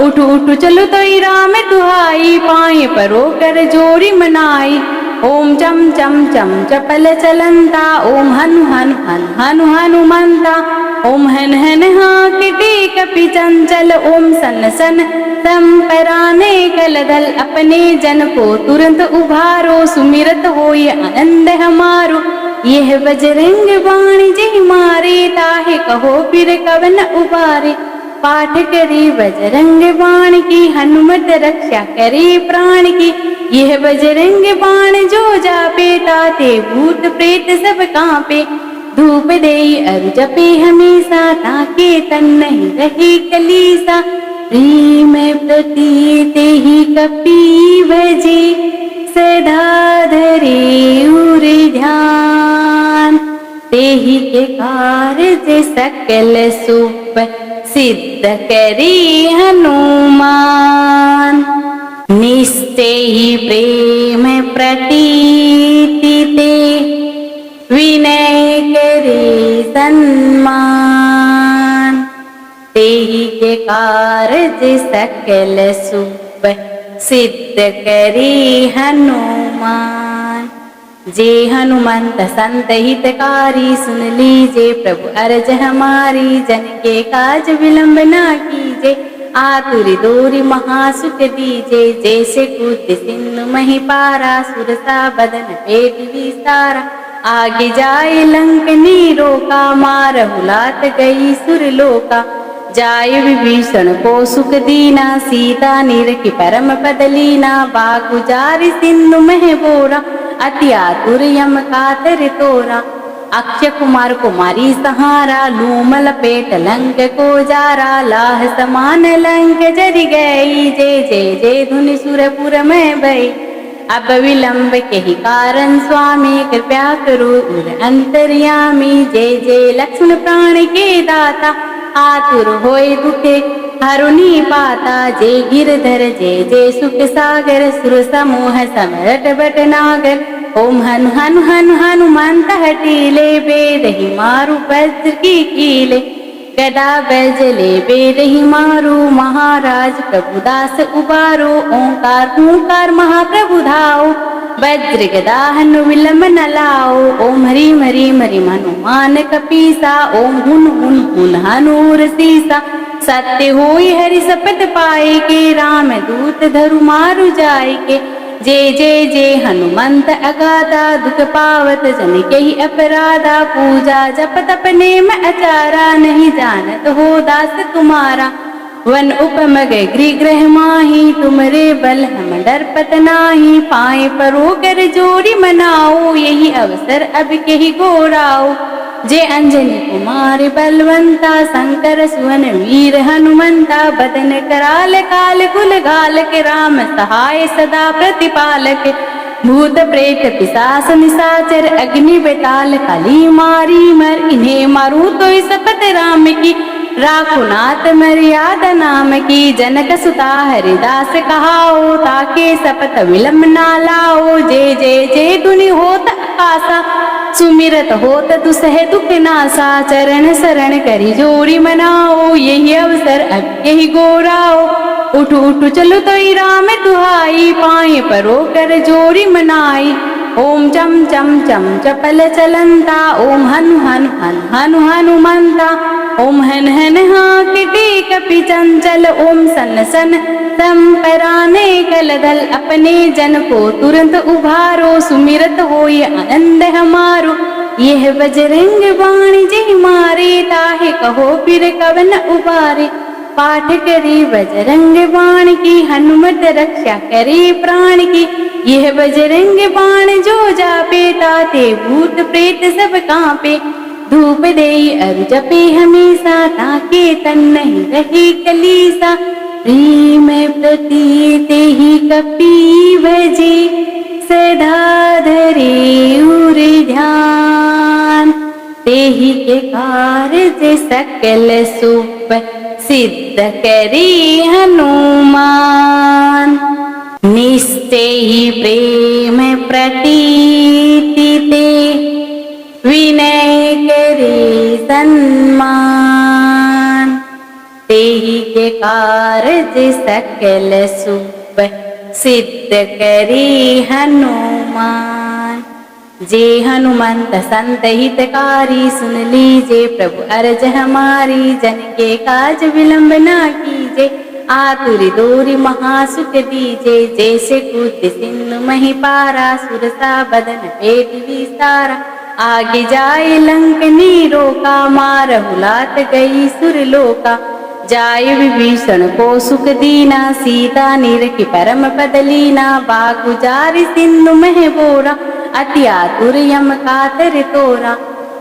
उठ उठ चलो तो राम तुहाई, पाए परो कर जोड़ी मनाई, ओम चम चम चम चपल चलंता, ओम हनु हनु हनु हनु हनुमंता, ओम हन हन हाँक टेक कपि चंचल, ओम सन सन संपराने कलदल, अपने जन को तुरंत उभारो, सुमिरत होय आनंद हमारो, यह बजरंग बाण जय मारे, ताहे कहो फिर कवन उबारे, पाठ करी बजरंग बाण की, हनुमत रक्षा करे प्राण की, यह बजरंग बाण जो जापे, ताते भूत प्रेत सब कांपे, धूप देई अरु जपे हमेशा, ताके तन नहीं रहे कलीसा। प्रेम प्रतीत ही कपि भजे, सदा धरे उर ध्यान। तेहि के कार्य सकल सुप, सिद्ध करे हनुमान। निश्चय प्रेम प्रतीति ते, विनय करे सन्मान। तेहि के कार्य सकल सुप, सिद्ध करे हनुमान। जे हनुमंत संत हितकारी, सुन लीजे प्रभु अरज हमारी। जन के काज विलंब ना कीजे, आतुर दूरी महासुख दीजे। जैसे कूद सिंधु मही पारा, सुरसा बदन पेट विस्तारा। आगे जाए लंक नीरोका, मारहु लात गई सुरलोका। जाय विभीषण को सुख दीना, सीता निरखि परम पद लीना। बाकु जारि सिंधु मह बोरा, अति आतुर यम कातर तोरा। अक्षय कुमार कुमारी सहारा, लूमल पेट लंक को जारा। लाह समान लंक जरि गई, जय जय जय धुनि सुरपुर में भई। अब विलंब के ही कारण स्वामी, कृपया करो उर अंतर्यामी। जय जय लक्ष्मण प्राण के दाता, आतुर होए दुखे हरुनि पाता। जय गिरधर जय जय सुख सागर, सुर समूह समरट बट नागर। ओम हनु हनु हनु हनुमंत हटीले, बेद ही मारु वज्र की कीले। गदा बैजले बेद ही मारू, महाराज प्रभुदास उबारो। ओंकार हुंकार महाप्रभु धाओ, वज्र गदा हनु विलंब न लाओ। ओम हरिम हरिम हरिम हनुमान कपीसा, ओम हुन हुन हुन हनूर सीसा। सत्य होई हरि सपत पाए के, राम दूत धरु मारु जाय के। जय जय जय हनुमंत अगाधा, दुख पावत जन के ही अपराधा। पूजा जप तप नेम अचारा, नहीं जानत हो दास तुम्हारा। वन उपम गृह ग्रह माही, तुमरे बल हम डरपत नाही। पाए परो कर जोड़ी मनाओ, यही अवसर अब के ही गोराओ। जय अंजनी कुमार बलवंता, शंकर सुवन वीर हनुमंता। बदन कराल काल कुल गाल के, राम सहाय सदा प्रतिपालक। भूत प्रेत पिशाच निशाचर, अग्नि बेताल कली मारी मर। इन्हें मारू तो सपत राम की, राखो नाथ मर्यादा नाम की। जनक सुता हरिदास कहाओ, ताके सपत विलंब ना लाओ। जय जय जय धुनि होत आकाशा, सुमिरत होत दुसह दुख नासा। चरण शरण करी जोड़ी मनाओ, यही अवसर अब यही गोराओ। उठु उठु चलो तो राम दुहाई, पाए परो कर जोड़ी मनाई। ओम चम चम चम चपल चलंता, ओम हनु हनु हनु हनु हनुमंता। ओम हन हन हाकिटी कपि चंचल, ओम सन सन संपराने कलदल। अपने जन को तुरंत उभारो, सुमिरत होय आनंद हमारो। यह बजरंग बाण जय मारे, ताहे कहो फिर कवन उबारे। पाठ करी बजरंग बाण की, हनुमत रक्षा करे प्राण की। यह बजरंग बाण जो जापे, ताते भूत प्रेत सब कांपे। धूप देई अरु जपे हमेशा, ताके तन नहीं रहे कलीसा। प्रेम प्रतीत ही कपि भजे, सदा धरे उर ध्यान। तेहि के कार्य सकल सुप, सिद्ध करे हनुमान। निश्चय प्रेम प्रतीति ते, विनय करे सन्मान। तेहि के कार्य सकल सुप, सिद्ध करे हनुमान। जे हनुमंत संत हितकारी, सुन लीजे प्रभु अरज हमारी। जन के काज विलंब ना कीजे, आतुर दूरी महासुख दीजे। जैसे कूद सिंधु मही पारा, सुरसा बदन पेट विस्तारा। आगे जाए लंक नीरोका, मारहु लात गई सुरलोका। जाय विभीषण को सुख दीना, सीता निरखि परम पद लीना। बाकु जारि सिंधु मह बोरा, अति आतुर यम कातर तोरा।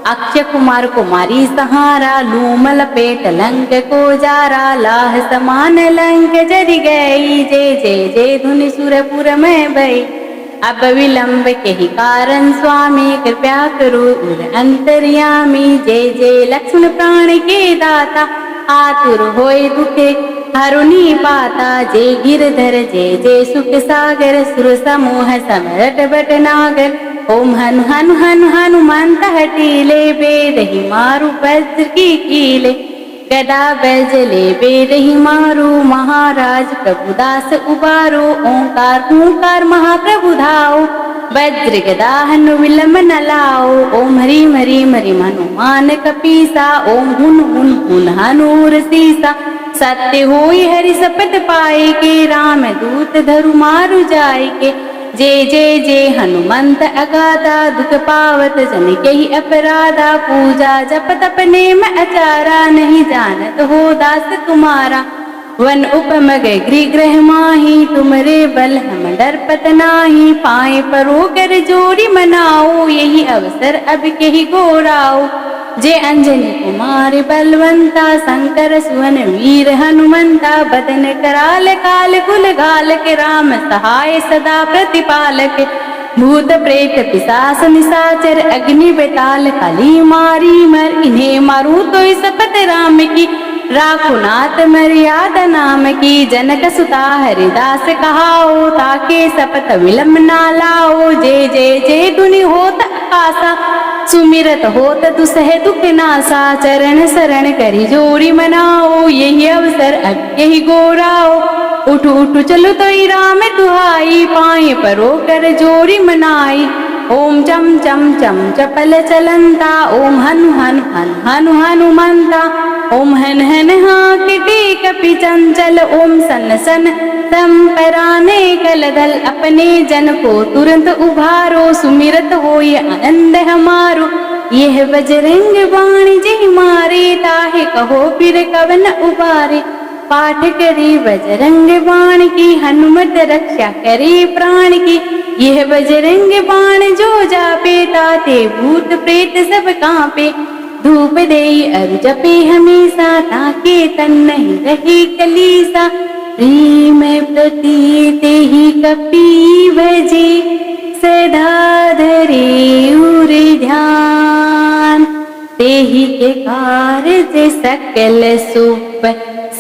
अक्षय कुमार कुमारी सहारा, लूम लपेट लंक को जारा, लाह समान लंक जरी गई, जय जय जय धुनि सुरपुर में भई। अब विलंब के ही कारण स्वामी, कृपया करो उर अंतर्यामी, जय जय लक्ष्मण प्राण के दाता, आतुर होए दुखे हरुनी पाता, जय गिरधर जय जय सुख सागर, सुर समूह समरट बट नागर। ओम हनु हनु हनु हनुमंत हटीले, बेद ही मारू वज्र की कीले, गदा बैजले बेद ही मारू, महाराज प्रभुदास उबारो, ओंकार हूंकार महाप्रभु धाओ, वज्र गदा हनु विलंब न लाओ, ओम हरिम हरिम हरिम हनुमान कपीसा, ओम हुन हुन हुन हनूर सीसा, सत्य होई हरि सपत पाए के, राम दूत धरु मारु जाय के, जय जय जय हनुमंत अगाधा, दुख पावत जन के ही अपराधा, पूजा जप तप नेम अचारा, नहीं जानत हो दास तुम्हारा, वन उपम गृह ग्रह माही, तुमरे बल हम डरपत नाही, पाए परो कर जोड़ी मनाओ, यही अवसर अब के ही गोराओ, जय अंजनी कुमार बलवंता, शंकर सुवन वीर हनुमंता, बदन कराल काल कुल घाल के, राम सहाय सदा प्रतिपालक, भूत प्रेत पिशाच निशाचर, अग्नि बेताल कली मारी मर, इन्हें मारू तो शपथ राम की, राखो नाथ मर्यादा नाम की, जनक सुता हरिदास कहाओ, ताके शपथ विलंब ना लाओ, जय जय जय धुनि होत आकाशा, सुमिरत होत दुसह दुख नासा, चरण शरण करी जोड़ी मनाओ, यही अवसर अब यही गोराओ, उठ उठ चलो तो राम तुहाई, पाए परो कर जोड़ी मनाई, ओम चम चम चम चपल चलंता, ओम हनु हनु हनु हनु हनुमंता, ओम हन हन हाकटी कपि चंचल, ओम सन सन संपराने कलदल, अपने जन को तुरंत उभारो, सुमिरत होय आनंद हमारो, यह बजरंग बाण जय मारे, ताहे कहो फिर कवन उबारे, पाठ करी बजरंग बाण की, हनुमत रक्षा करे प्राण की, यह बजरंग बाण जो जापे, ताते भूत प्रेत सब कांपे, धूप दे अरु जपे हमेशा, ताके तन नहीं रहे कलीसा, प्रेम प्रतीत ही कपि भजे, सदा धरे उर ध्यान, तेहि के कार्य सकल सुप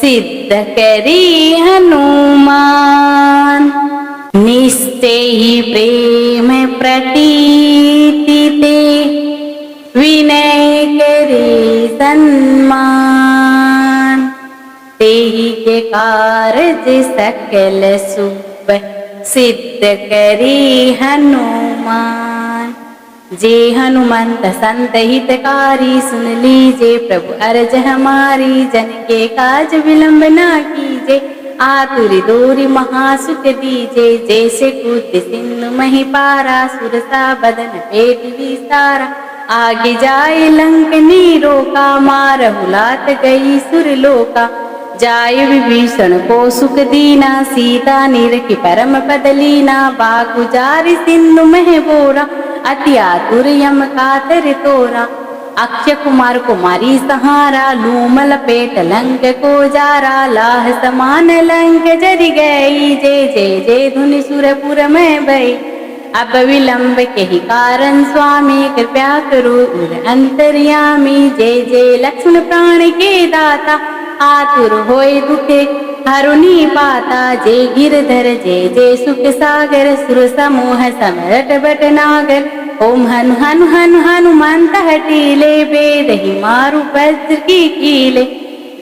सिद्ध करी हनुमान, निश्चय ही प्रेम प्रतीति ते, विनय करे सन्मान, तेहि के कार्य सकल सुप सिद्ध करी हनुमान, जे हनुमंत संत हितकारी, सुन लीजे प्रभु अरज हमारी, जन के काज विलंब ना कीजे, आतुरी दूरी महासुख दीजे, जैसे कूद सिंधु मही पारा, सुरसा बदन पेट विसारा, आगे जाए लंक नीरोका, मारहु लात गई सुरलोका, जाय विभीषण को सुख दीना, सीता निरखी परम पद लीना, बागु जारि सिंधु मह बोरा, अति आतुर यम कातर तोरा, अक्षय कुमार कुमारी सहारा, लूम लपेट लंक को जारा, लाह समान लंक जरी गई, जय जय जय धुनि सुरपुर में भई। अब विलंब के ही कारण स्वामी, कृपया करो उर अंतर्यामी, जय जय लक्ष्मण प्राण के दाता, आतुर होए दुखे हरुनी पाता, जय गिरधर जय जय सुख सागर, सुर समूह समरट बट नागर। ओम हनु हनु हनु हनुमंत हटीले, बेद ही मारू वज्र की कीले,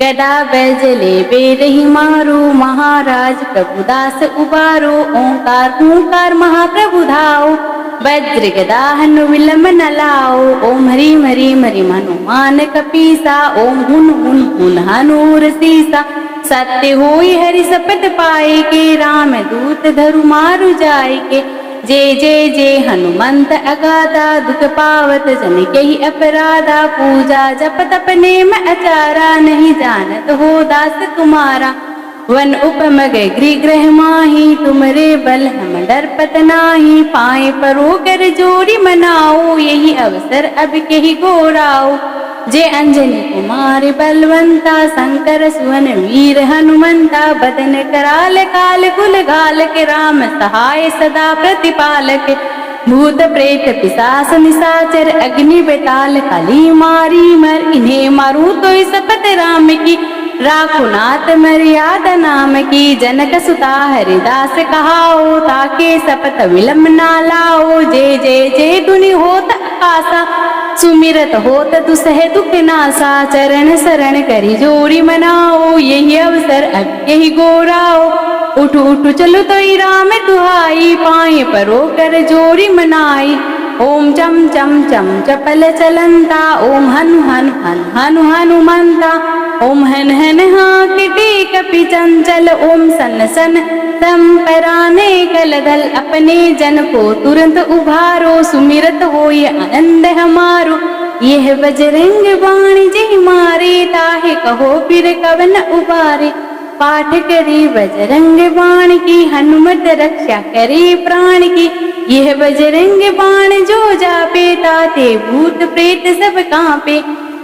गदा बैजले बेद ही मारू, महाराज प्रभुदास उबारो, ओंकार हूंकार महाप्रभु धाओ, वज्र गदा हनु विलंब न लाओ, ओम हरिम हरिम हरिम हनुमान कपीसा, ओम हुन हुन हुन हनूर सीसा, सत्य होई हरि सपत पाए के, राम दूत धरु मारु जाय के, जय जय जय हनुमंत अगाधा, दुख पावत जन के ही अपराधा, पूजा जप तप नेम अचारा, नहीं जानत हो दास तुम्हारा, वन उपमग गृह माही, तुमरे बल हम डरपत नाही। पाए परो कर जोड़ी मनाओ, यही अवसर अब कही गोराओ। जे अंजनी कुमार बलवंता, शंकर सुवन वीर हनुमंता। बदन कराल काल कुल घाल के, राम सहाय सदा प्रतिपालक। भूत प्रेत पिशाच निशाचर, अग्नि बेताल काली मारी मर। इन्हें मारूं तो शपथ राम की, राखो नाथ मर्यादा नाम की। जनक सुता हरिदास कहाओ, ताके शपथ विलंब ना लाओ। जय जय जय धुनि होत आकाशा, सुमिरत होत दुसह दुख नासा। चरण शरण करी जोड़ी मनाओ, यही अवसर अब यही गोराओ। उठ उठ चलो तो राम दुहाई, पाए परो कर जोड़ी मनाई। ओम चम चम चम चपल चलंता, ओम हनु हनु हनु हनु हनुमंता। ओम हन हन हाकिटी कपि चंचल, ओम सन सन संपराने कलदल। अपने जन को तुरंत उभारो, सुमिरत होय आनंद हमारो। यह बजरंग बाण जय मारे, ताहे कहो फिर कवन उबारे। पाठ करी बजरंग बाण की, हनुमत रक्षा करे प्राण की। यह बजरंग बाण जो जापे, ताते भूत प्रेत सब कांपे।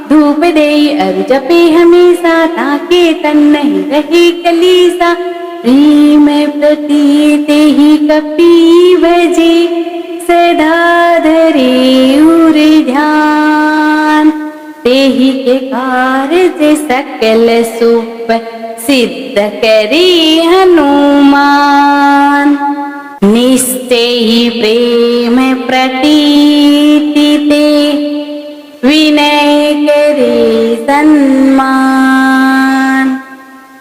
धूप दे अरु जपे हमेशा, ताके तन नहीं रहे कलीसा। प्रेम प्रतीत ही कपि भजे, सदा धरे उर ध्यान। तेहि के कार्य सकल सुप, सिद्ध करी हनुमान। निश्चय प्रेम प्रतीति ते, विनय करे सन्मान।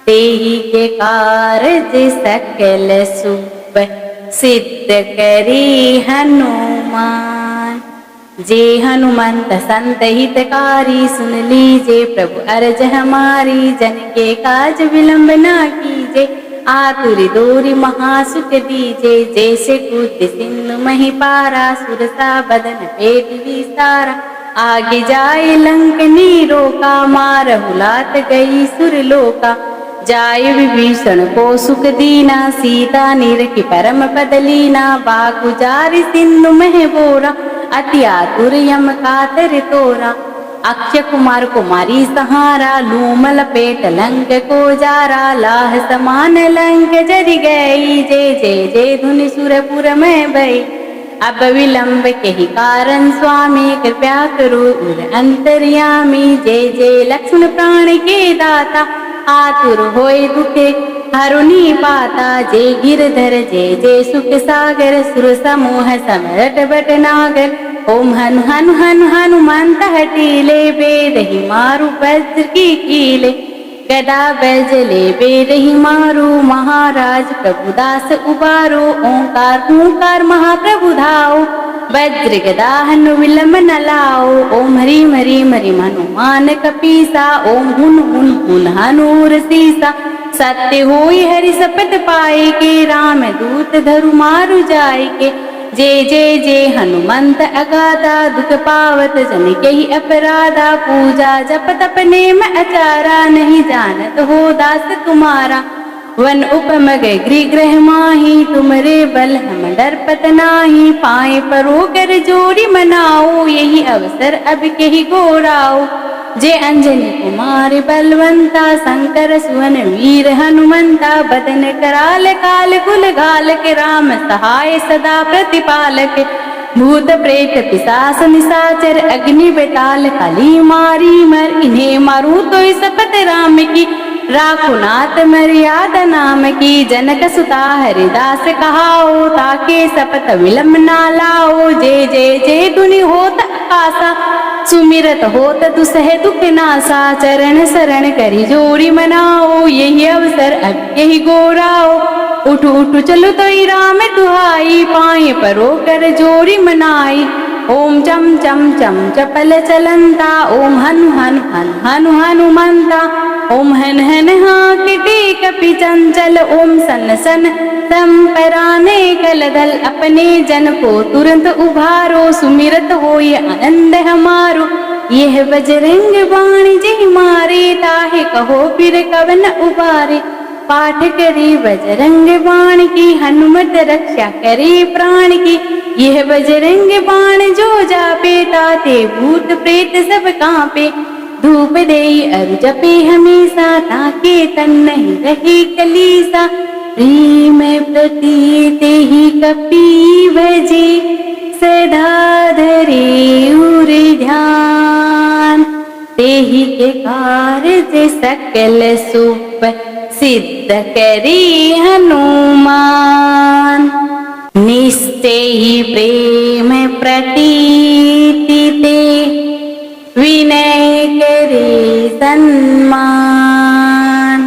तेहि के कार्य सकल सुप, सिद्ध करी हनुमान। जे हनुमंत संत हितकारी, सुन लीजे प्रभु अरज हमारी। जन के काज विलंब ना कीजे, आतुर दूरी महासुख दीजे। जैसे कूद सिंधु मही पारा, सुरसा बदन पेट विस्तारा। आगे जाए लंकनी रोका, मारहु लात गई सुरलोका। जाय विभीषण को सुख दीना, सीता निरखि परम पद लीना। बाकु जारि सिंधु मह बोरा, अति आतुर यम कातर तोरा। अक्षय कुमार कुमारी सहारा, लूमल पेट लंक को जारा। लाह समान लंक जरि गई, जय जय जय धुनि सुरपुर में भई। अब विलंब के ही कारण स्वामी, कृपया करो उर अंतर्यामी। जय जय लक्ष्मण प्राण के दाता, आतुर होय दुखे हरुनि पाता। जय गिरधर जय जय सुख सागर, सुर समूह समरट बट नागर। ओम हनु हनु हनु हनुमंत हटीले, बेद ही मारु वज्र की कीले। गदा बैजले बेद ही मारू, महाराज प्रभुदास उबारो। ओंकार हुंकार महाप्रभु धाओ, वज्र गदा हनु विलंब न लाओ। ओम हरिम हरिम हरिम हनुमान कपीसा, ओम हुन हुन हुन हनूर सीसा। सत्य होई हरि शपथ पाए के, राम दूत धरु मारु जाय के। जय जय जय हनुमंत अगाधा, दुख पावत जन के ही अपराधा। पूजा जप तप नेम अचारा, नहीं जानत हो दास तुम्हारा। वन उपमग गृह माही, तुमरे बल हम डरपत नाही। पाए परो कर जोड़ी मनाओ, यही अवसर अब कही गोराओ। जे अंजनी कुमार बलवंता, शंकर सुवन वीर हनुमंता। बदन कराल काल कुल घाल के, राम सहाय सदा प्रतिपालक। भूत प्रेत पिशाच निशाचर, अग्नि बेताल काली मारी मर। इन्हें मारूं तो शपथ राम की, राखो नाथ मर्यादा नाम की। जनक सुता हरिदास कहाओ, ताके शपथ विलंब ना लाओ। जय जय जय धुनि होत आकाशा, सुमिरत होत दुसह दुख नासा। चरण शरण करी जोड़ी मनाओ, यही अवसर अब यही गोराओ। उठ उठ चलो तो राम दुहाई, पाए परो कर जोड़ी मनाई। ओम चम चम चम चपल चलंता, ओम हनु हनु हनु हनु हनुमंता। ओम हन हन हाकिटी कपि चंचल, ओम सन सन संपराने कलदल। अपने जन को तुरंत उभारो, सुमिरत होय आनंद हमारो। यह बजरंग बाण जय मारे, ताहे कहो फिर कवन उबारे। पाठ करे बजरंग बाण की, हनुमत रक्षा करे प्राण की। यह बजरंग बाण जो जापे, ताते भूत प्रेत सब कांपे। धूप दे अरु जपे हमेशा, ताके तन नहीं रहे कलीसा। प्रेम प्रतीत ही कपि भजे, सदा धरे उर ध्यान। तेहि के कार्य सकल सुप, सिद्ध करे हनुमान। निश्चय प्रेम प्रतीति ते, विनय करे सन्मान।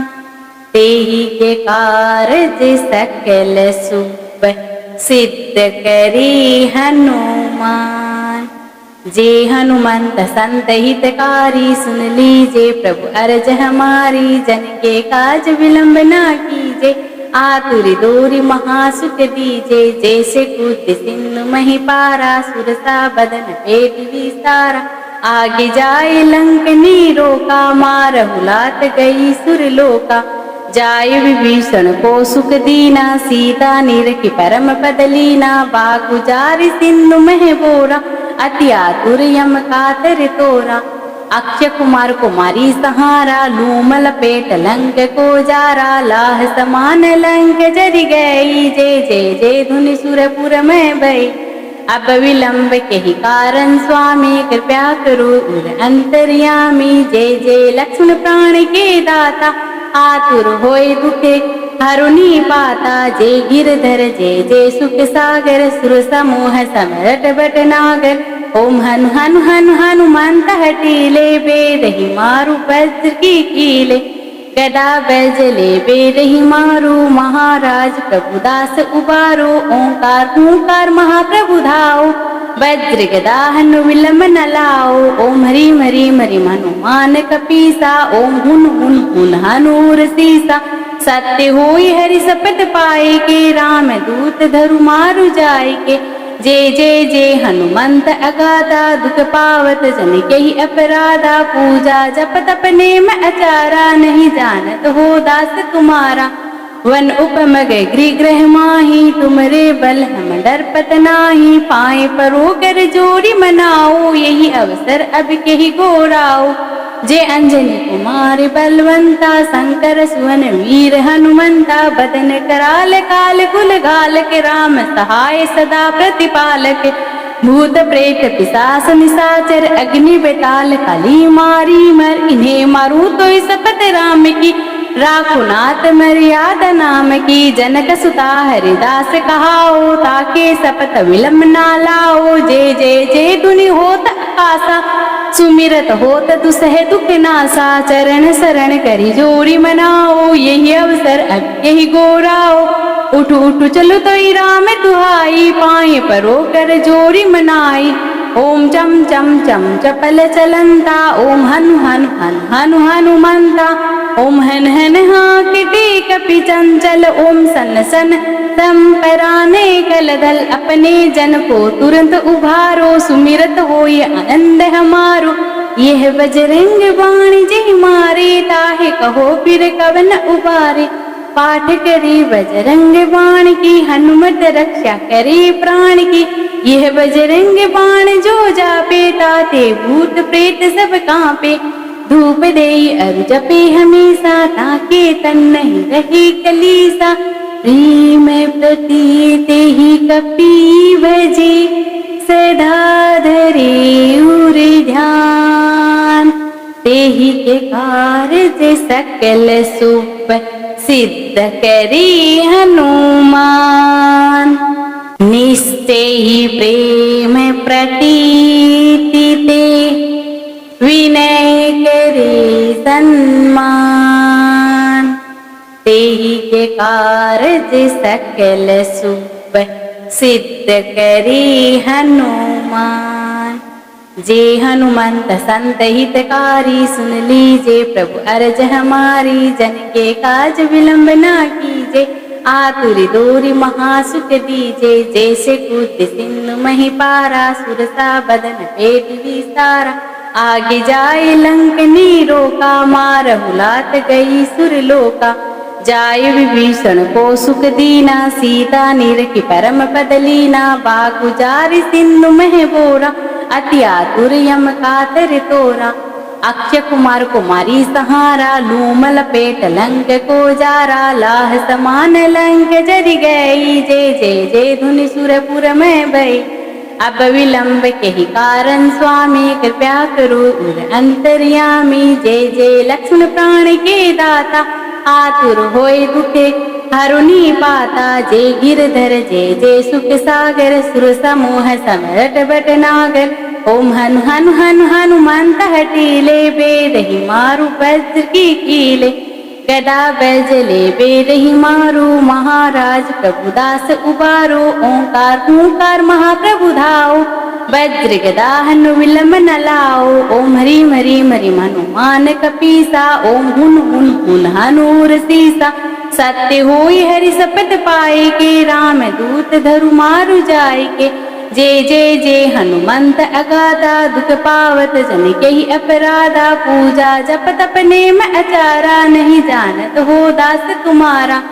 तेहि के कार्य सकल सुप, सिद्ध करे हनुमान। जे हनुमंत संत हितकारी, सुन लीजे प्रभु अरज हमारी। जन के काज विलंब ना कीजे, आतुर दोरी महासुख दीजे। जैसे कूद सिंधु मही पारा, सुरसा बदन पेट विस्तारा। आगे जाए लंकनी रोका, मारहु लात गई सुरलोका। जाय विभीषण को सुख दीना, सीता निरखी परम पद लीना। बाकु जारि सिंधु मह बोरा, अति आतुर यम कातर तोरा। अक्षय कुमार को मारी सहारा, लूम लपेट लंक को जारा। लाह समान लंक जरि गई, जय जय जय धुनि सुरपुर में भई। अब विलंब के ही कारण स्वामी, कृपया करो उर अंतर्यामी। जय जय लक्ष्मण प्राण के दाता, आतुर होए दुखे हरुनि पाता। जय गिरधर जय जय सुख सागर, सुर समूह समरट बट नागर। ओम हनु हनु हनु हनुमंत हटीले, बेद ही मारु वज्र की कीले। गदा बैजले बेद ही मारू, महाराज प्रभुदास उबारो। ओंकार हूंकार महाप्रभु धाओ, वज्र गदा हनु विलंब न लाओ। ओम हरि हरि हरि हनुमान कपीसा, ओम हुन हुन हुन हनूर सीसा। सत्य होई हरि सपत पाए के, राम दूत धरु मारु जाय के। जय जय जय हनुमंत अगाधा, दुख पावत जन के ही अपराधा। पूजा जप तप नेम अचारा, नहीं जानत हो दास तुम्हारा। वन उपम गृह ग्रह माही, तुमरे बल हम डरपत नाही। पाए परो कर जोड़ी मनाओ, यही अवसर अब के ही गोराओ। जय अंजनी कुमार बलवंता, शंकर सुवन वीर हनुमंता। बदन कराल काल कुल घाल के, राम सहाय सदा प्रतिपालक। भूत प्रेत पिशाच निशाचर, अग्नि बेताल कली मारी मर। इन्हें मारू तो शपथ राम की, राखो नाथ मर्यादा नाम की। जनक सुता हरिदास कहाओ, ताके शपथ विलंब ना लाओ। जय जय जय धुनि होत आकाशा, सुमिरत होत दुसह दुख नासा। चरण शरण करी जोड़ी मनाओ, यही अवसर अब यही गोराओ। उठ उठ चलो तो राम दुहाई, पाए परो कर जोड़ी मनाई। ओम चम चम चम चपल चलंता, ओम हनु हनु हनु हनु हनुमंता। ओम हन हन हाकटे कपि चंचल, ओम सन सन संपराने कलदल। अपने जन को तुरंत उभारो, सुमिरत होय आनंद हमारो। यह बजरंग बाण जय मारे, ताहे कहो फिर कवन उबारे। पाठ करे बजरंग बाण की, हनुमत रक्षा करे प्राण की। यह बजरंग बाण जो जापे, ताते भूत प्रेत सब कांपे। धूप दे अरु जपे हमेशा, ताके तन नहीं रहे कलीसा। प्रेम प्रतीत ही कपि भजे, सदा धरे उर ध्यान। तेहि के कार्य सकल सुप, सिद्ध करे हनुमान। निश्चय प्रेम प्रतीति ते, विनय करे सन्मान। तेहि के कार्य सकल सुप, सिद्ध करे हनुमान। जे हनुमंत संत हितकारी, सुन लीजे प्रभु अरज हमारी। जन के काज विलंब ना कीजे, आतुर दोरी महासुख दीजे। जैसे कूद सिंधु मही पारा, सुरसा बदन पेट विस्तारा। आगे जाए लंकनी रोका, मारहु लात गई सुरलोका। जाय विभीषण को सुख दीना, सीता निरखी परम पद लीना। बागु जारि सिंधु मह बोरा, अति आतुर यम कातर तोरा। अक्षय कुमार कुमारी सहारा, लूम लपेट लंक को जारा। लाह समान लंक जरि गई, जय जय जय धुनि सुरपुर में भई। अब विलंब के ही कारण स्वामी, कृपया करो उर अंतर्यामी। जय जय लक्ष्मण प्राण के दाता, आतुर होय दुखे हरुनि पाता। जय गिरधर जय जय सुख सागर, सुर समूह समरट बट नागर। ओम हनु हनु हनु हनुमंत हटीले, बेदहि मारु वज्र की कीले। गदा बैजले बेदहि मारो, महाराज प्रभुदास उबारो। ओंकार हूंकार महाप्रभु धाओ, वज्र गदा हनु विलंब न लाओ। ओम ह्रीं ह्रीं ह्रीं हनुमान कपीसा, ओम हुन हुन हुन हनूर सीसा। सत्य होई हरि सपत पाए के, राम दूत धरु मारु जाय के। जय जय जय हनुमंत अगाधा, दुख पावत जन के ही अपराधा। पूजा जप तप नेम अचारा, नहीं जानत हो दास तुम्हारा।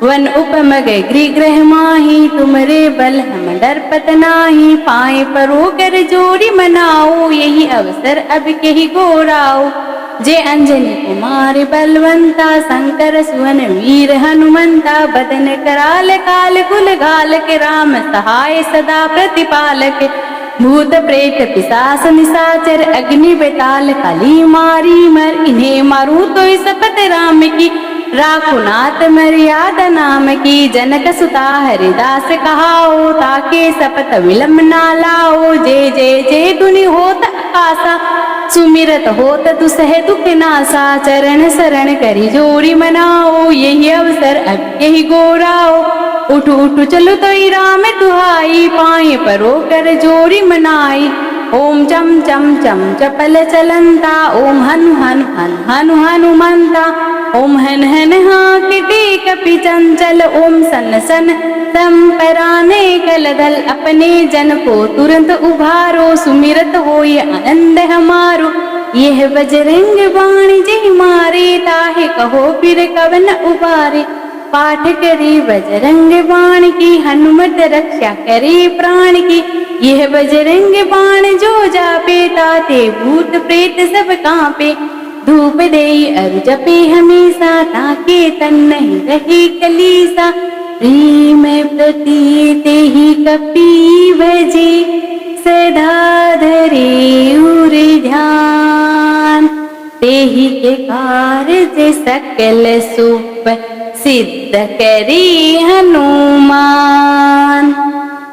वन उपम गृह ग्रह माही, तुमरे बल हम डरपत नाही। पाए परो कर जोड़ी मनाओ, यही अवसर अब के ही गोराओ। जय अंजनी कुमार बलवंता, शंकर सुवन वीर हनुमंता। बदन कराल काल कुल घाल के, राम सहाय सदा प्रतिपालक। भूत प्रेत पिशाच निशाचर, अग्नि बेताल कली मारी मर। इन्हें मारू तो शपथ राम की, राखो नाथ मर्यादा नाम की। जनक सुता हरिदास कहाओ, ताके शपथ विलंब ना लाओ। जय जय जय धुनि होत आकाशा, सुमिरत होत दुसह दुख नासा। चरण शरण करी जोड़ी मनाओ, यही अवसर अब यही गोराओ। उठ उठ चलो तो राम दुहाई, पाए परो कर जोड़ी मनाई। ओम चम चम चम चपल चलंता, ओम हनु हनु हनु हनु हनुमंता। ओम हन हन हाकिटी कपि चंचल, ओम सन सन संपराने कलदल। अपने जन को तुरंत उभारो, सुमिरत होय आनंद हमारो। यह बजरंग बाण जय मारे, ताहे कहो फिर कवन उबारे। पाठ करी बजरंग बाण की, हनुमत रक्षा करे प्राण की। यह बजरंग बाण जो जापे, ताते भूत प्रेत सब कांपे। धूप दे अरु जपे हमेशा, ताके तन नहीं रहे कलीसा। प्रेम प्रतीत ही कपि भजे, सदा धरे उर ध्यान। तेहि के कार्य सकल सुप, सिद्ध करी हनुमान।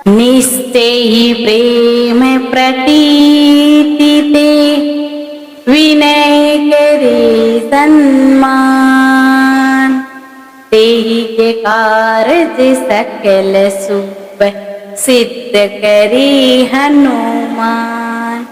निश्चय ही प्रेम प्रतीति ते, विनय करे सम्मान। तेहि के कार्य सकल सुप, सिद्ध करी हनुमान।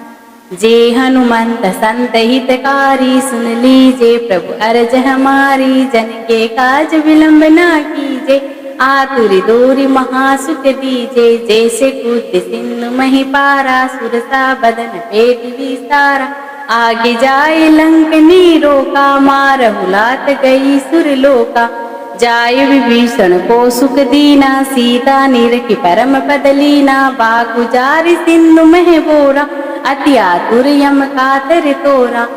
जे हनुमंत संत हितकारी, सुन लीजे प्रभु अरज हमारी। जन के काज विलंब ना कीजे, आतुर दूरी महासुख दीजे। जैसे कूद सिंधु मही पारा, सुरसा बदन पेट विस्तारा। आगे जाए लंक नीरोका, मारहु लात गई सुरलोका। जाय विभीषण को सुख दीना, सीता निरखी परम पद लीना। बागु जारि सिंधु मह बोरा, अति आतुर यम कातर तोरा।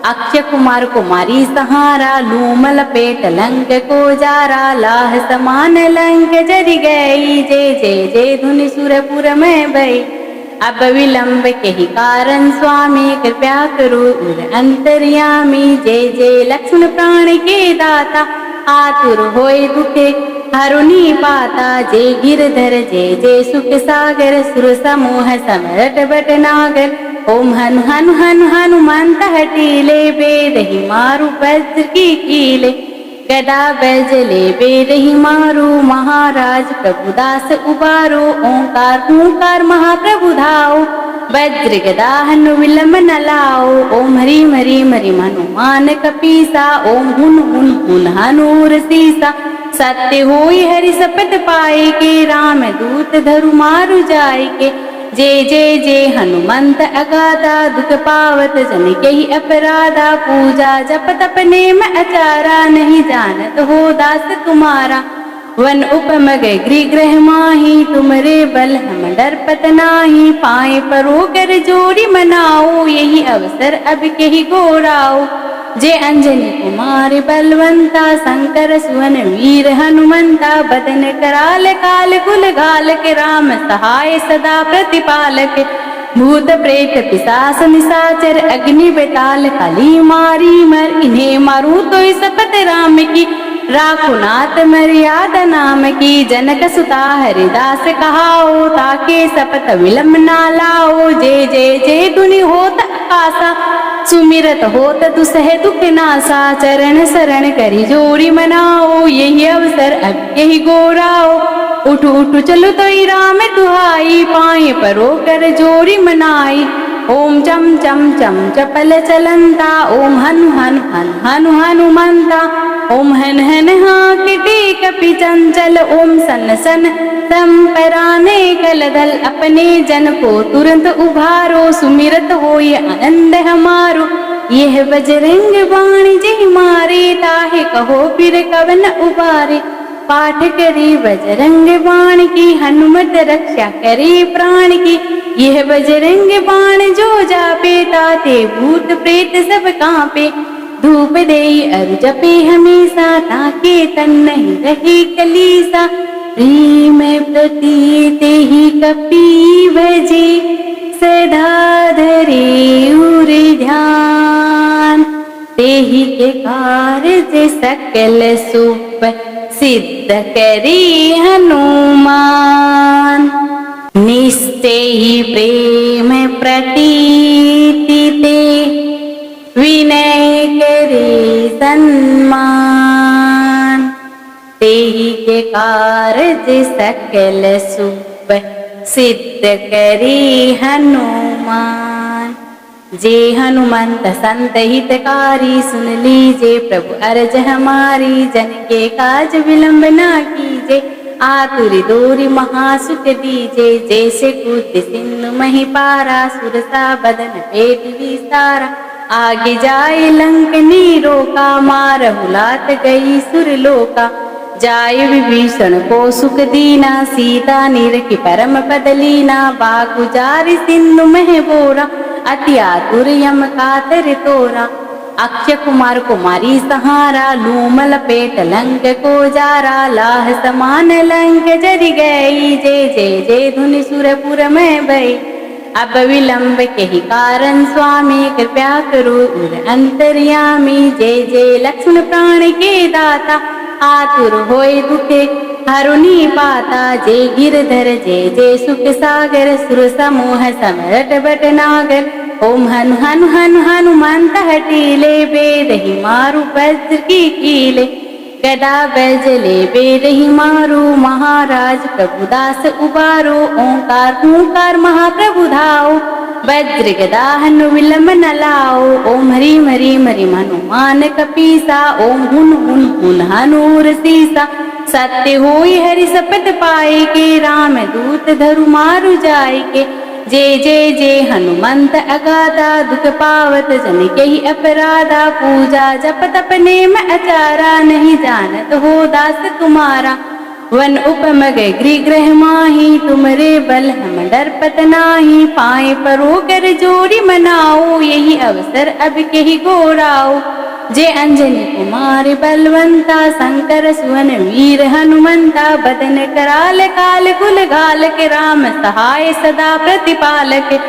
अक्षय कुमार कुमारी सहारा, लूम लपेट लंक को जारा। लाह समान लंक जरि गई, जय जय जय धुनि सुरपुर में भई। अब विलंब के ही कारण स्वामी, कृपया करो उर अंतर्यामी। जय जय लक्ष्मण प्राण के दाता, आतुर होय दुखे हरुनि पाता। जय गिरधर जय जय सुख सागर, सुर समूह समरट बट नागर। ओम हनु हनु हनु हनुमंत हटीले, बेदहि मारु वज्र की कीले। गदा बैजले बेदहि मारो, महाराज प्रभुदास उबारो। ओंकार हूंकार महाप्रभु धाओ, वज्र गदा हनु विलंब न लाओ। ओम ह्रीं ह्रीं ह्रीं हनुमान कपीसा, ओम हुन हुन हुन हनूर सीसा। सत्य होई हरि सपत पाए के, राम दूत धरु मारु जाय के। जय जय जय हनुमंत अगाधा, दुख पावत जन केहि अपराधा। पूजा जप तप नेम आचारा, नहीं जानत हो दास तुम्हारा। वन उपम गए गृह ग्रह माही, तुमरे बल हम डरपत नाही। पाए परो कर जोड़ी मनाओ, यही अवसर अब केहि गोराओ। जय अंजनी कुमार बलवंता, शंकर सुवन वीर हनुमंता। बदन कराल काल कुल गाल के, राम सहाय सदा प्रतिपालक। भूत प्रेत पिशाच निशाचर, अग्नि बेताल कली मारी मर। इन्हें मारू तो सपत राम की, राखो नाथ मर्यादा नाम की। जनक सुता हरिदास कहाओ, ताके सपत विलंब ना लाओ। जय जय जय धुनि होत आकाशा, सुमिरत होत दुसह दुख नासा। चरण शरण करि जोड़ी मनाओ, यही अवसर अब यही गोराओ। उठ उठ चलो तो राम दुहाई, पाए परो कर जोड़ी मनाई। ओम चम चम चम चपल चलंता, ओम हनु हनु हनु हनु हनुमंता। ओम हन हन हाकिटी कपि चंचल, ओम सन सन संपराने कलदल। अपने जन को तुरंत उभारो, सुमिरत होय आनंद हमारो। यह बजरंग बाण जय मारे, ताहे कहो फिर कवन उबारे। पाठ करी बजरंग बाण की, हनुमत रक्षा करे प्राण की। यह बजरंग बाण जो जापे, ताते भूत प्रेत सब कांपे। धूप दे अरु जपे हमेशा, ताके तन नहीं रहे कलीसा। प्रेम प्रतीत ही कपि भजे, सदा धरे उर ध्यान। तेहि के कार्य सकल सुप, सिद्ध करी हनुमान। निश्चय प्रेम प्रतीति ते, विनय करे सन्मान। तेहि के कार्य सकल सुप, सिद्ध करी हनुमान। जय हनुमंत संत हितकारी, सुन लीजे प्रभु अरज हमारी। जन के काज विलंब ना कीजे, आतुर दूरी महासुख दीजे। जैसे कूद सिंधु मही पारा, सुरसा बदन पेट विस्तारा। आगे जाए लंकनी रोका, मारहु लात गई सुरलोका। जाय विभीषण को सुख दीना, सीता निरखि परम पद लीना। बागु जारि सिंधु मह बोरा, अति आतुर यम कातर तोरा। अक्षय कुमार कुमारी सहारा, लूम लपेट लंक को जारा। लाह समान लंक जरि गई, जय जय जय धुनि सुरपुर में भई। अब विलंब केहि कारण स्वामी, कृपया करो उर अंतर्यामी। जय जय लक्ष्मण प्राण के दाता, आतुर होय दुखे हरुनि पाता। जय गिरधर जय जय सुख सागर, सुर समूह समरट बट नागर। ओम हनु हनु हनु हनुमंत हटीले, बेद ही मारू वज्र की कीले। गदा बैजले बेद ही मारू, महाराज प्रभुदास उबारो। ओंकार हूंकार महाप्रभु धाओ, वज्र गदा हनु विलंब न लाओ। ओम ह्रीं ह्रीं ह्रीं हनुमान कपीसा, ओम हुन हुन हुन हनूर सीसा। सत्य होई हरि शपथ पाए के, राम दूत धरु मारु जाय के। जय जय जय हनुमंत अगाधा, दुख पावत जन केहि अपराधा। पूजा जप तप नेम आचारा, नहीं जानत हो दास तुम्हारा। वन उपम गए गृह ग्रह माही, तुमरे बल हम डरपत नाही। पाए परो कर जोड़ी मनाओ, यही अवसर अब केहि गोराओ। जय अंजनी कुमार बलवंता, शंकर सुवन वीर हनुमंता। बदन कराल काल कुल गाल के, राम सहाय सदा प्रतिपालक।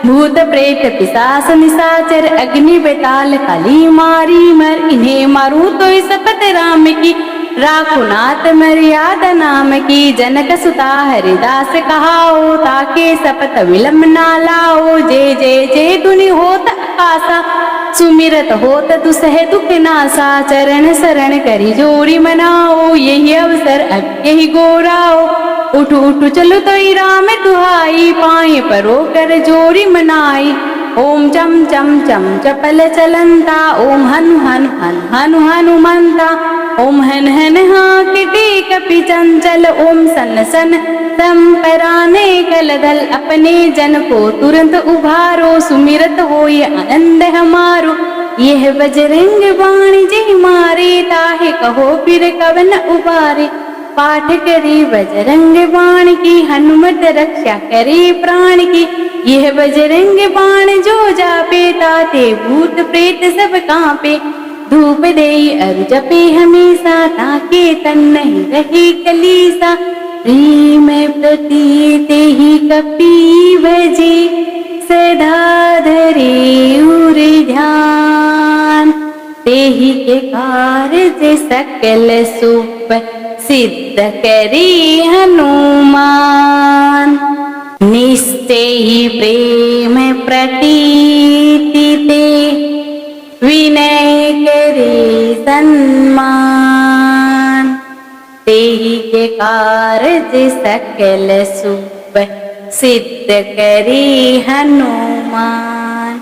भूत प्रेत पिशाच निशाचर, अग्नि बेताल कली मारी मर। इन्हें मारू तो सपत राम की, राखो नाथ मर्यादा नाम की। जनक सुता हरिदास कहाओ, ताके सपत विलंब ना लाओ। जय जय जय धुनि होत आकाशा, सुमिरत होत दुसह दुख नासा। चरण शरण करि जोड़ी मनाओ, यही अवसर अब यही गोराओ। उठ उठ चलो तो राम दुहाई, पाए परो कर जोड़ी मनाई। ओम चम चम चम चपल चलंता, ओम हनु हनु हनु हनु हनुमंता। ओम हन हन हाकटे कपि चंचल, ओम सन सन संपराने कलधल, अपने जन को तुरंत उभारो, सुमिरत होय आनंद हमारो। यह बजरंग बाण जे मारे, ताहे कहो फिर कवन उबारे। पाठ करी बजरंग बाण की, हनुमत रक्षा करे प्राण की। यह बजरंग बाण जो जापे, ताते भूत प्रेत सब कांपे। धूप देई अरु जपे हमेशा, ताके तन नहीं रहे कलीसा। प्रेम प्रतीत ही कपि भजे, सदा धरे उर ध्यान। तेहि के कार्य सकल सुप, सिद्ध करी हनुमान। निस्तेहि प्रेम प्रतीति ते, विनय करे सन्मान। तेहि के कार्य सकल सुप, सिद्ध करी हनुमान।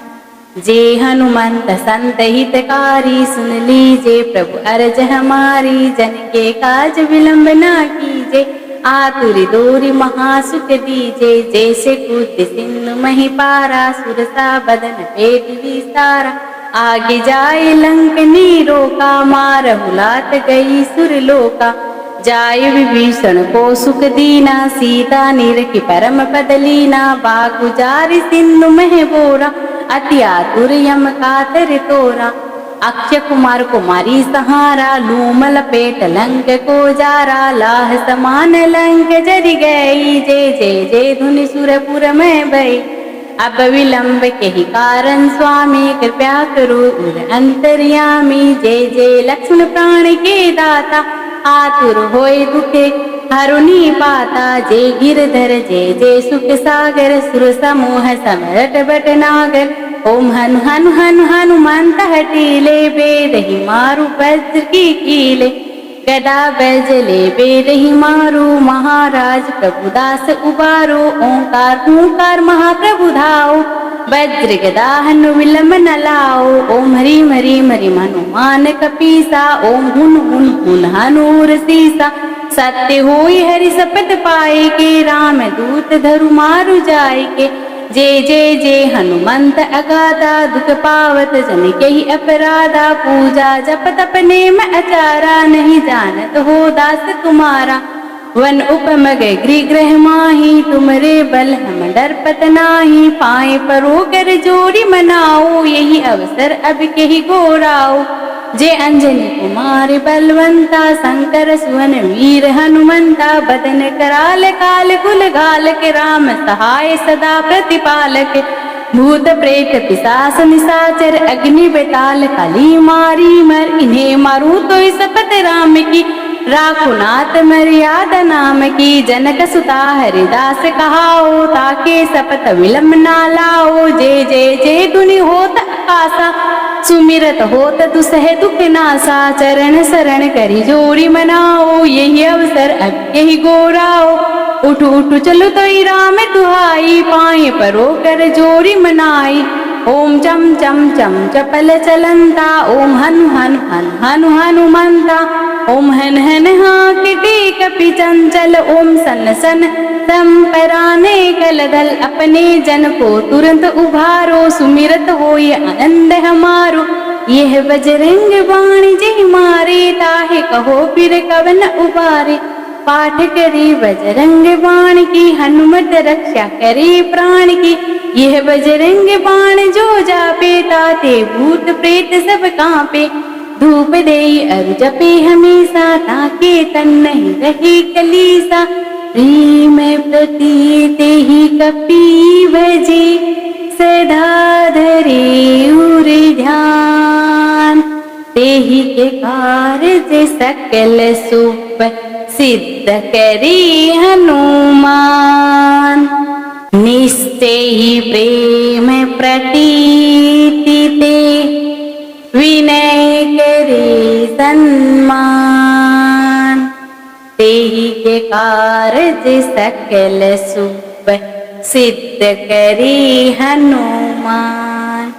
जे हनुमंत संत हितकारी, सुन लीजे प्रभु अरज हमारी। जन के काज विलंब ना कीजे, आतुर दूरी महासुख दीजे। जैसे कूद सिंधु मही पारा, सुरसा बदन पेट विस्तारा। आगे जाए लंक नीरोका, मारहु लात गई सुरलोका। जाय विभीषण को सुख दीना, सीता निरखि परम पद लीना। बागु जारि सिंधु मह बोरा, अति आतुर यम कातर तोरा। अक्षय कुमार कुमारी सहारा, लूम लपेट लंक को जारा। लाह समान लंक जरि गई, जय जय जय धुनि सुरपुर में भई। अब विलंब के ही कारण स्वामी, कृपया करो उर अंतर्यामी। जय जय लक्ष्मण प्राण के दाता, आतुर होय दुखे हरुनि पाता। जय गिरधर जय जय सुख सागर, सुर समूह समरट बट नागर। ओम हनु हनु हनु हनुमंत हटीले, बेदहि मारु वज्र की कीले। गदा बैजले बेदहि मारु, महाराज प्रभुदास उबारो। ओंकार हूंकार महाप्रभु धाओ, वज्र गदा हनु विलंब न लाओ। ओम ह्रीम ह्रीम ह्रीम हनुमान कपीसा, ओम हुन हुन हुन हनूर सीसा। सत्य होई हरि सपत पाए के, राम दूत धरु मारु जाय के। जय जय जय हनुमंत अगाधा, दुख पावत जन के ही अपराधा। पूजा जप तप नेम अचारा, नहीं जानत हो दास तुम्हारा। वन उपमग गृह माही, तुमरे बल हम डरपत नाही। पाए परो कर जोड़ी मनाओ, यही अवसर अब के ही गोराओ। जय अंजनी कुमार बलवंता, शंकर सुवन वीर हनुमंता। बदन कराल काल कुल घाल के, राम सहाय सदा प्रतिपालक। भूत प्रेत पिशाच निशाचर, अग्नि बेताल कली मारी मर। इन्हें मारू तो सपत राम की, राखो नाथ मर्यादा नाम की। जनक सुता हरिदास कहाओ, ताके सपत विलंब ना लाओ। जय जय जय धुनि होत आकाशा, सुमिरत होत दुसह दुख नासा। चरण शरण करी जोड़ी मनाओ, यही अवसर अब यही गोराओ। उठ उठ चलो तो राम दुहाई, पाए परो कर जोड़ी मनाई। ओम चम चम चम चपल चलंता, ओम हनु हनु हनु हनु हनुमंता। ओम हन हन हाकटे कपि चंचल, ओम सन सन संपराने कलधल। अपने जन को तुरंत उभारो, सुमिरत होय आनंद हमारो। यह बजरंग बाण जे मारे, ताहे कहो फिर कवन उबारे। पाठ करी बजरंग बाण की, हनुमत रक्षा करे प्राण की। यह बजरंग बाण जो जापे, ताते भूत प्रेत सब कांपे। धूप देई अरु जपे हमेशा, ताके तन नहीं रहे कलीसा। प्रेम प्रतीत ही कपि भजे, सदा धरे उर ध्यान। तेहि के कार्य सकल सुप, सिद्ध करी हनुमान। निस्तेहि प्रेम प्रतीति ते, विनय करे सन्मान। तेहि के कार्य सकल सुप, सिद्ध करी हनुमान।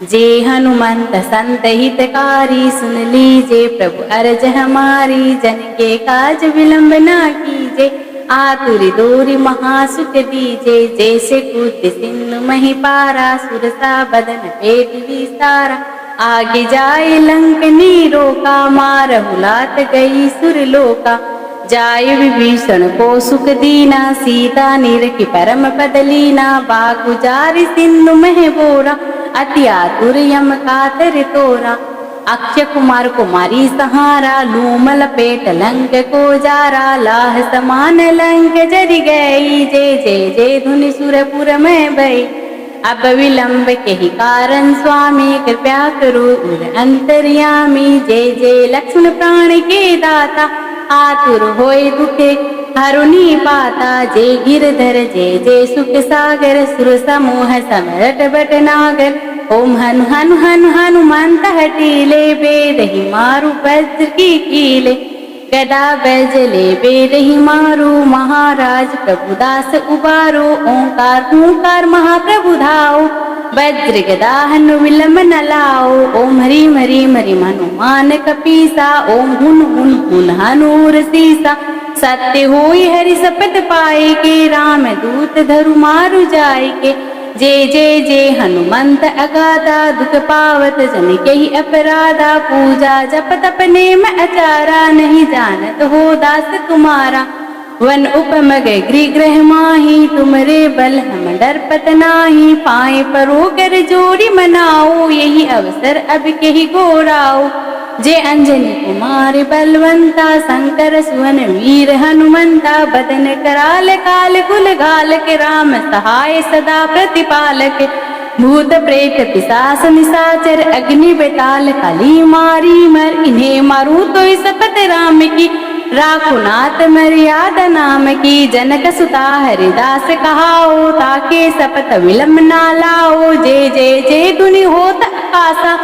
जे हनुमंत संत हितकारी, सुन लीजे प्रभु अरज हमारी। जन के काज विलंब ना कीजे, आतुर दूरी महासुख दीजे। जैसे कूद सिंधु मही पारा, सुरसा बदन पेट विस्तारा। आगे जाए लंक नीरोका, मारहु लात गई सुरलोका। जाय विभीषण को सुख दीना, सीता निरखि परम पद लीना। बाकु जारि सिंधु मह बोरा, अति आतुर यम कातर तोरा। अक्षय कुमार कुमारी सहारा, लूम लपेट लंक को जारा। लाह समान लंक जरि गई, जय जय जय धुनि सुरपुर में भई। अब विलंब के ही कारण स्वामी, कृपया करो उर अंतर्यामी। जय जय लक्ष्मण प्राण के दाता, आतुर होय दुखे हरुनि पाता। जय गिरधर जय जय सुख सागर, सुर समूह समरट बट नागर। ओम हनु हनु हनु हनुमंत हटीले, बेद ही मारु वज्र की कीले। गदा बैजले बेद ही मारू, महाराज प्रभुदास उबारो। ओंकार हुंकार महाप्रभु धाओ, वज्र गदा हनु विलंब न लाओ। ओम हरिम हरिम हरिम हनुमान कपीसा, ओम हुन हुन हुन हनूर सीसा। सत्य होई हरि सपत पाए के, राम दूत धरु मारु जाय के। जय जय जय हनुमंत अगाधा, दुख पावत जन के ही अपराधा। पूजा जप तप नेम अचारा, नहीं जानत हो दास तुम्हारा। वन उपम गृह ग्रह माही, तुमरे बल हम डरपत नाही। पाए परो कर जोड़ी मनाओ, यही अवसर अब के ही गोराओ। जय अंजनी कुमार बलवंता, शंकर सुवन वीर हनुमंता। बदन कराल काल कुल गाल के, राम सहाय सदा प्रतिपालक। भूत प्रेत पिशाच निशाचर, अग्नि बेताल कली मारी मर। इन्हें मारू तो सपत राम की, राखो नाथ मर्यादा नाम की। जनक सुता हरिदास कहाओ, ताके सपत विलंब ना लाओ। जय जय जय धुनि होत आकाशा,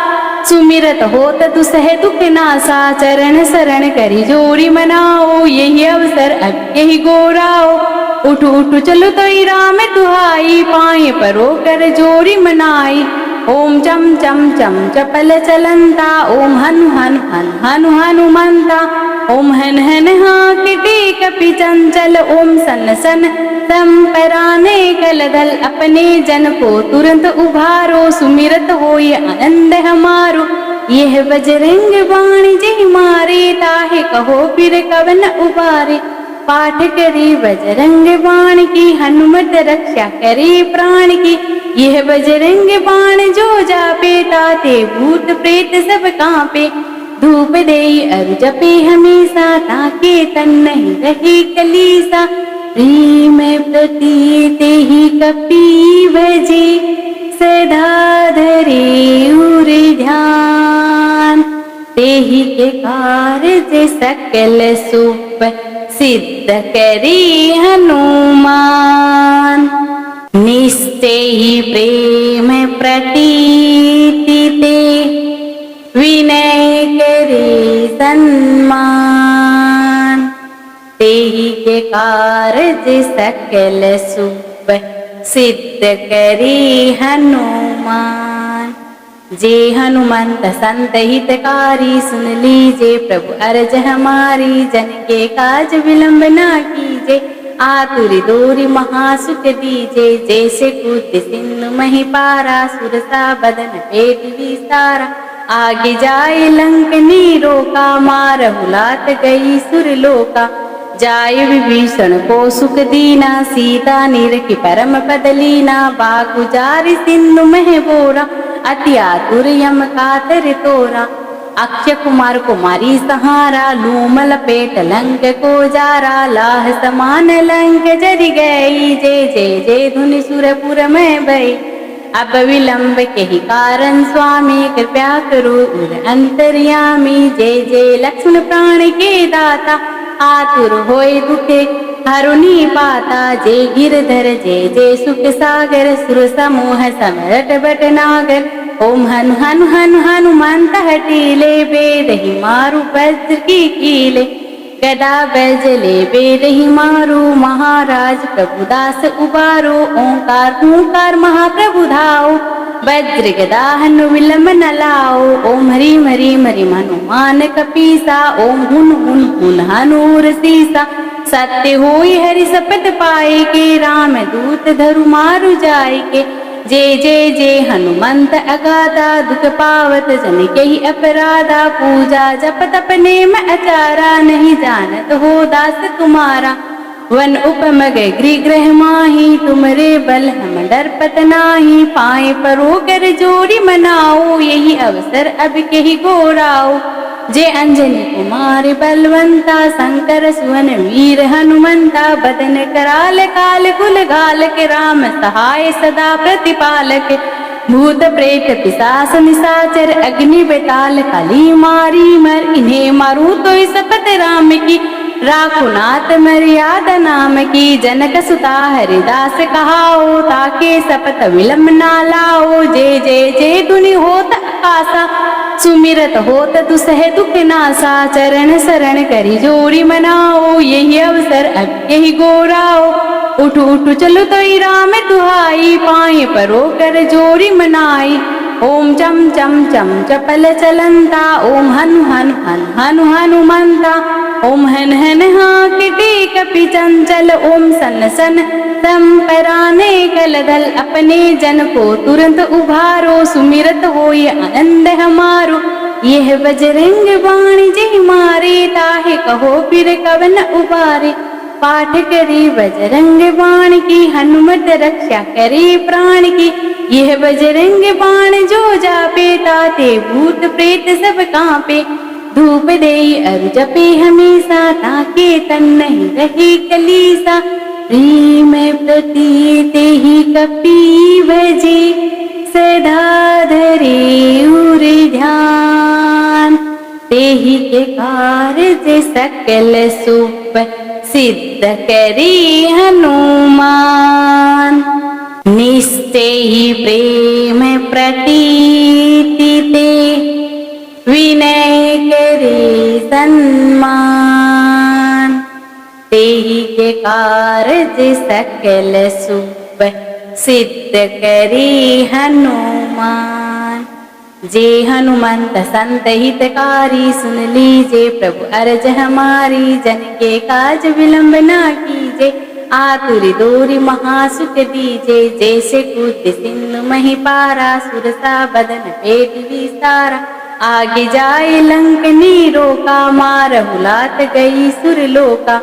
सुमिरत होत दुसह दुख नासा। चरण शरण करी जोड़ी मनाओ, यही अवसर अब यही गोराओ। उठ उठ चलो तो राम दुहाई, पाए परो कर जोड़ी मनाई। ओम चम चम चम चपल चलंता, ओम हनु हनु हनु हनु हनुमंता। ओम हन हन हाकिटी कपि चंचल, ओम सन सन संपराने कलदल। अपने जन को तुरंत उभारो, सुमिरत होय आनंद हमारो। यह बजरंग बाण जय मारे, ताहे कहो फिर कवन उबारे। पाठ करी बजरंग बाण की, हनुमत रक्षा करे प्राण की। यह बजरंग बाण जो जापे, ताते भूत प्रेत सब कांपे। धूप दे अरु जपे हमेशा, ताके तन नहीं रहे कलीसा। प्रेम प्रतीत ही कपि भजे, सदा धरे उर ध्यान। तेहि के कार्य सकल सुप, सिद्ध करी हनुमान। निश्चय ही प्रेम प्रतीति ते, विनय करे सन्मान। तेहि के कार्य सकल सुप, सिद्ध करी हनुमान। जे हनुमंत संत हितकारी, सुन लीजे प्रभु अरज हमारी। जन के काज विलंब ना कीजे, आतुर दूरी महासुख दीजे। जैसे कूद सिंधु मही पारा, सुरसा बदन पेट विस्तारा। आगे जाए लंक नीरोका, मारहु लात गई सुरलोका। जाय विभीषण को सुख दीना, सीता निरखि परम पद लीना। बाकु जारि सिंधु मह बोरा, अति आतुर यम कातर तोरा। अक्षय कुमार कुमारी सहारा, लूम लपेट लंक को जारा। लाह समान लंक जरि गई, जय जय जय धुनि सुरपुर में भई। अब विलंब के ही कारण स्वामी, कृपया करो उर अंतर्यामी। जय जय लक्ष्मण प्राण के दाता, आतुर होय दुखे हरुनि पाता। जय गिरधर जय जय सुख सागर, सुर समूह समरट बट नागर। ओम हनु हनु हनु हनुमंत हटीले, बेद ही मारू वज्र की कीले। गदा बैजले बेद ही मारू, महाराज प्रभुदास उबारो। ओंकार हुंकार महाप्रभु धाओ, वज्र गदा हनु विलंब न लाओ। ओम ह्रीं ह्रीं ह्रीं हनुमान कपीसा। ओम हुन हुन हुन हनूर सीसा। सत्य होई हरि सपत पाए के, राम दूत धरु मारु जाय के। जय जय जय हनुमंत अगाधा, दुख पावत जन केहि अपराधा। पूजा जप तप नेम आचारा, नहीं जानत हो दास तुम्हारा। वन उपमग गृह माही, तुमरे बल हम डरपत नाही। पाए परो कर जोरी मनाओ, यही अवसर अब केहि गोराओ। जय अंजनी कुमार बलवंता, शंकर सुवन वीर हनुमंता। बदन कराल काल कुल घाल के, राम सहाय सदा प्रतिपालक। भूत प्रेत पिशाच निशाचर, अग्नि बेताल कली मारी मर। इन्हें मारू तो सपत राम की, राखो नाथ मर्यादा नाम की। जनक सुता हरिदास कहाओ, ताके सपत विलंब ना लाओ। जय जय जय धुनि होत आकाशा, सुमिरत होत दुसह दुख नासा। चरण शरण करि जोरी मनाओ, यही अवसर अब यही गोराओ। उठ उठ चलो तो राम दुहाई, पाए परो कर जोरी मनाई। ओम चम चम चम चपल चलंता, ओम हनु हनु हनु हनु हनुमंता। ओम हन हन हाकिटी कपि चंचल, ओम सन सन संपराने कलदल। अपने जन को तुरंत उभारो, सुमिरत होय आनंद हमारो। यह बजरंग बाण जय मारे, ताहे कहो फिर कवन उबारे। पाठ करी बजरंग बाण की, हनुमत रक्षा करे प्राण की। यह बजरंग बाण जो जापे, ताते भूत प्रेत सब कांपे। धूप दे अरु जपे हमेशा, ताके तन नहीं रहे कलीसा। प्रेम प्रतीत ही कपि भजे, सदा धरे उर ध्यान। तेहि के कार्य सकल सुप, सिद्ध करी हनुमान। निस्तेहि प्रेम प्रतीति ते, विनय करे सन्मान। तेहि के कार्य सकल सुप, सिद्ध करी हनुमान। जे हनुमंत संत हितकारी, सुन लीजे प्रभु अरज हमारी। जन के काज विलंब ना कीजे, आतुर दूरी महासुख दीजे। जैसे कूद सिंधु मही पारा, सुरसा बदन पेट विस्तारा। आगे जाए लंक नीरोका, मारहु लात गई सुरलोका।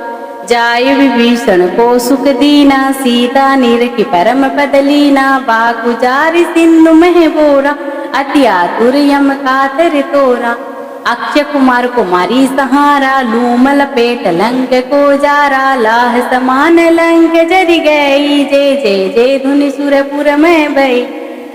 जाय विभीषण को सुख दीना, सीता निरखि परम पद लीना। बागु जारि सिंधु मह बोरा, अति आतुर यम कातर तोरा। अक्षय कुमार कुमारी सहारा, लूम लपेट लंक को जारा। लाह समान लंक जरि गई, जय जय जय धुनि सुरपुर में भई।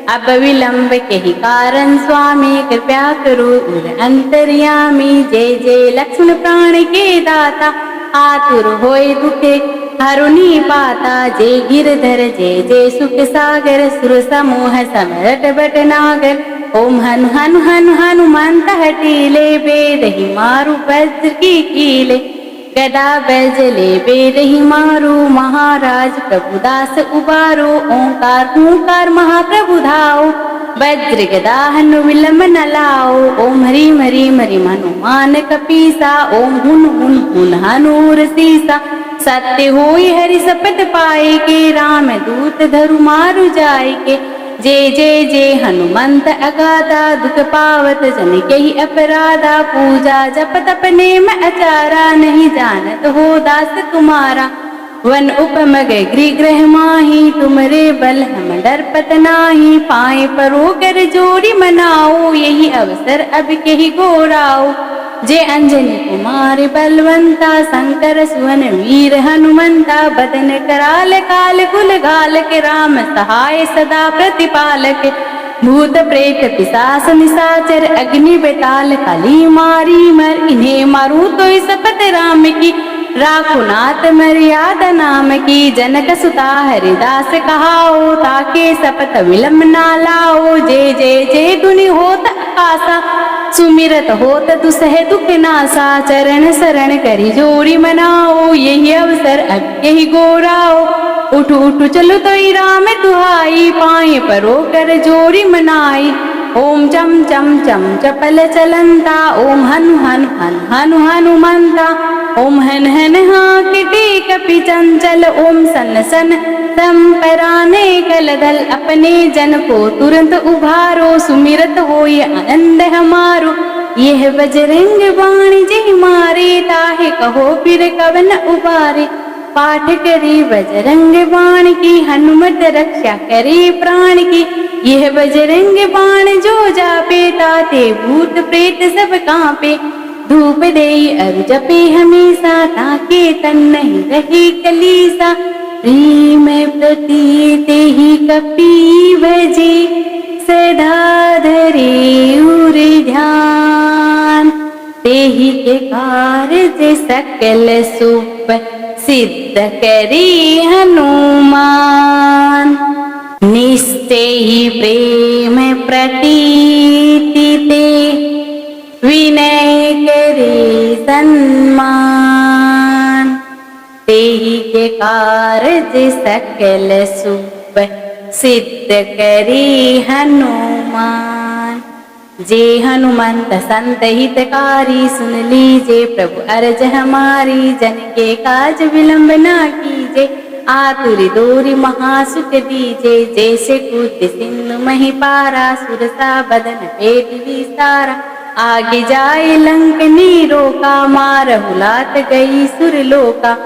अब विलंब के ही कारण स्वामी, कृपया करो उर अंतर्यामी। जय जय लक्ष्मण प्राण के दाता, आतुर होय दुखे हरुनि पाता। जय गिरधर जय जय सुख सागर, सुर समूह समरट बट नागर। ओम हनु हनु हनु हनुमंत हटीले, बेदहि मारु वज्र की कीले। गदा बैजले बेदहि मारु, महाराज प्रभुदास उबारो। ओंकार हूंकार महाप्रभु धाओ, वज्र गदा हनु विलंब न लाओ। ओम ह्रीं ह्रीं ह्रीं हनुमान कपीसा। ओम हुन हुन हुन हनूर सीसा। सत्य होई हरि सपत पाए के, राम दूत धरु मारु जाय के। जय जय जय हनुमंत अगाधा, दुख पावत जन केहि अपराधा। पूजा जप तप नेम आचारा, नहीं जानत हो दास तुम्हारा। वन उपमग गृह माही, तुमरे बल हम डरपत नाही। पाए परो कर जोरी मनाओ, यही अवसर अब केहि गोराओ। जय अंजनी कुमार बलवंता, शंकर सुवन वीर हनुमंता। बदन कराल काल कुल घाल के, राम सहाय सदा प्रतिपालक। भूत प्रेत पिशाच निशाचर, अग्नि बेताल कली मारी मर। इन्हें मारू तो सपत राम की, राखो नाथ मर्यादा नाम की। जनक सुता हरिदास कहाओ, ताके सपत विलंब ना लाओ। जय जय जय धुनि होत आकाशा, सुमिरत होत दुसह दुख नासा। चरण शरण करि जोरी मनाओ, यही अवसर अब यही गोराओ। उठ उठ चलो तो राम दुहाई, पाए परो कर जोड़ी मनाई। ओम चम चम चम चपल चलंता, ओम हनु हनु हनु हनु हनुमंता। ओम हन हन हाकिटी कपि चंचल, ओम सन सन संपराने कलदल। अपने जन को तुरंत उभारो, सुमिरत होय आनंद हमारो। यह बजरंग बाण जी मारे, ताहे कहो फिर कवन उबारे। पाठ करी बजरंग बाण की, हनुमत रक्षा करी प्राण की। यह बजरंग बाण जो जापे, ताते भूत प्रेत सब कांपे। धूप देई अरु जपे हमेशा, ताके तन नहीं रहे कलीसा। प्रेम प्रतीत ही कपि भजे, सदा धरे उर ध्यान। तेहि के कार्य सकल सुप, सिद्ध करी हनुमान। निस्तेहि प्रेम प्रतीति ते, विनय करे सन्मान। तेहि के कार्य सकल सुप, सिद्ध करी हनुमान। जे हनुमंत संत हितकारी, सुन लीजे प्रभु अरज हमारी। जन के काज विलंब ना कीजे, आतुर दूरी महासुख दीजे। जैसे कूद सिंधु मही पारा, सुरसा बदन पेट विस्तारा। आगे जाए लंक नीरोका, मारहु लात गई सुरलोका।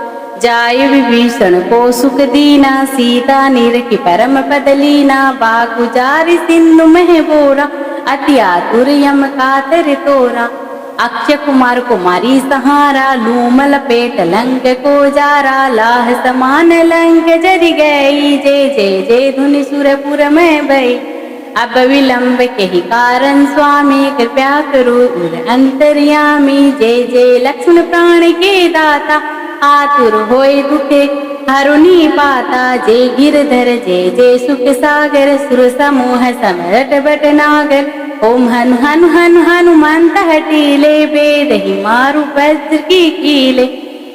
जाय विभीषण को सुख दीना, सीता निरखि परम पद लीना। बाकु जारि सिंधु मह बोरा, अति आतुर यम कातर तोरा। अक्षय कुमार कुमारी सहारा, लूमल पेट लंक को जारा। लाह समान लंक जरि गई, जय जय जय धुनि सुरपुर में भई। अब विलंब के ही कारण स्वामी, कृपया करो उर अंतर्यामी। जय जय लक्ष्मण प्राण के दाता, आतुर होय दुखे हरुनि पाता। जय गिरधर जय जय सुख सागर, सुर समूह समरट बट नागर। ओम हनु हनु हनु हनुमंत हटीले, बेदहि मारु वज्र की कीले।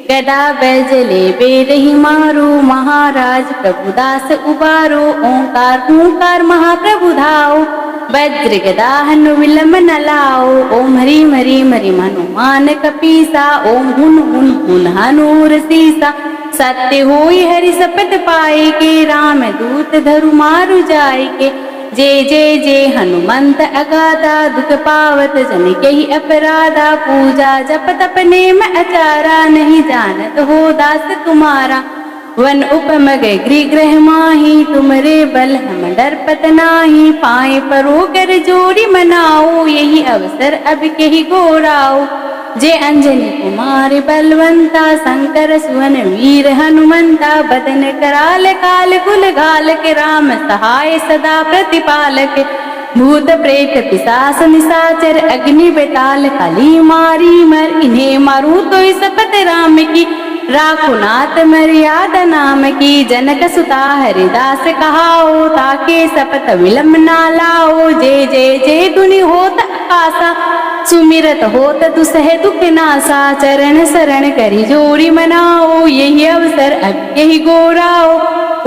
गदा बैजले बेदहि मारो, महाराज प्रभुदास उबारो। ओंकार हुंकार महाप्रभु धाओ, वज्र गदा हनु विलंब न लाओ। ओम हरिम हरिम हरिम हनुमान कपीसा, ओम हुन हुन हुन हनूर सीसा। सत्य होई हरि सपत पाए के, राम दूत धरु मारु जाय के। जय जय जय हनुमंत अगाधा, दुख पावत जन के ही अपराधा। पूजा जप तप नेम अचारा, नहीं जानत हो दास तुम्हारा। वन उपम गृह ग्रह माही, तुमरे बल हम डरपत नाही। पाए परो कर जोड़ी मनाओ, यही अवसर अब के ही गोराओ। जय अंजनी कुमार बलवंता, शंकर सुवन वीर हनुमंता। बदन कराल काल कुल गाल के, राम सहाय सदा प्रतिपालक। भूत प्रेत पिशाच निशाचर, अग्नि बेताल कली मारी मर। इन्हें मारू तो सपत राम की, राखो नाथ मर्यादा नाम की। जनक सुता हरिदास कहाओ, ताके सपत विलंब ना लाओ। जय जय जय धुनि होत आकाशा, सुमिरत होत दुसह दुख नासा। चरण शरण करी जोड़ी मनाओ, यही अवसर अब यही गोराओ।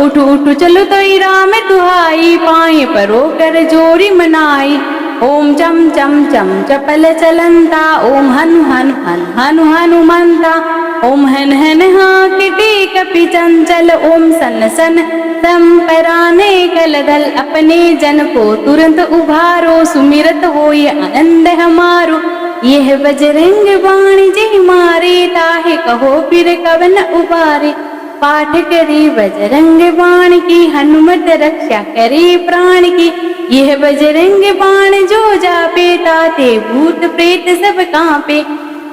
उठ उठ चलो तो राम दुहाई, पाए परो कर जोड़ी मनाई। ओम चम चम चम चपल चलंता, ओम हनु हनु हनु हनु हनुमंता। ओम हन हन हाकिटी कपि चंचल, ओम सन सन संपराने कलदल। अपने जन को तुरंत उभारो, सुमिरत होय आनंद हमारो। यह बजरंग बाण जी मारे, ताहे कहो फिर कवन उबारे। पाठ करी बजरंग बाण की, हनुमत रक्षा करी प्राण की। यह बजरंग बाण जो जापे, ताते भूत प्रेत सब कांपे।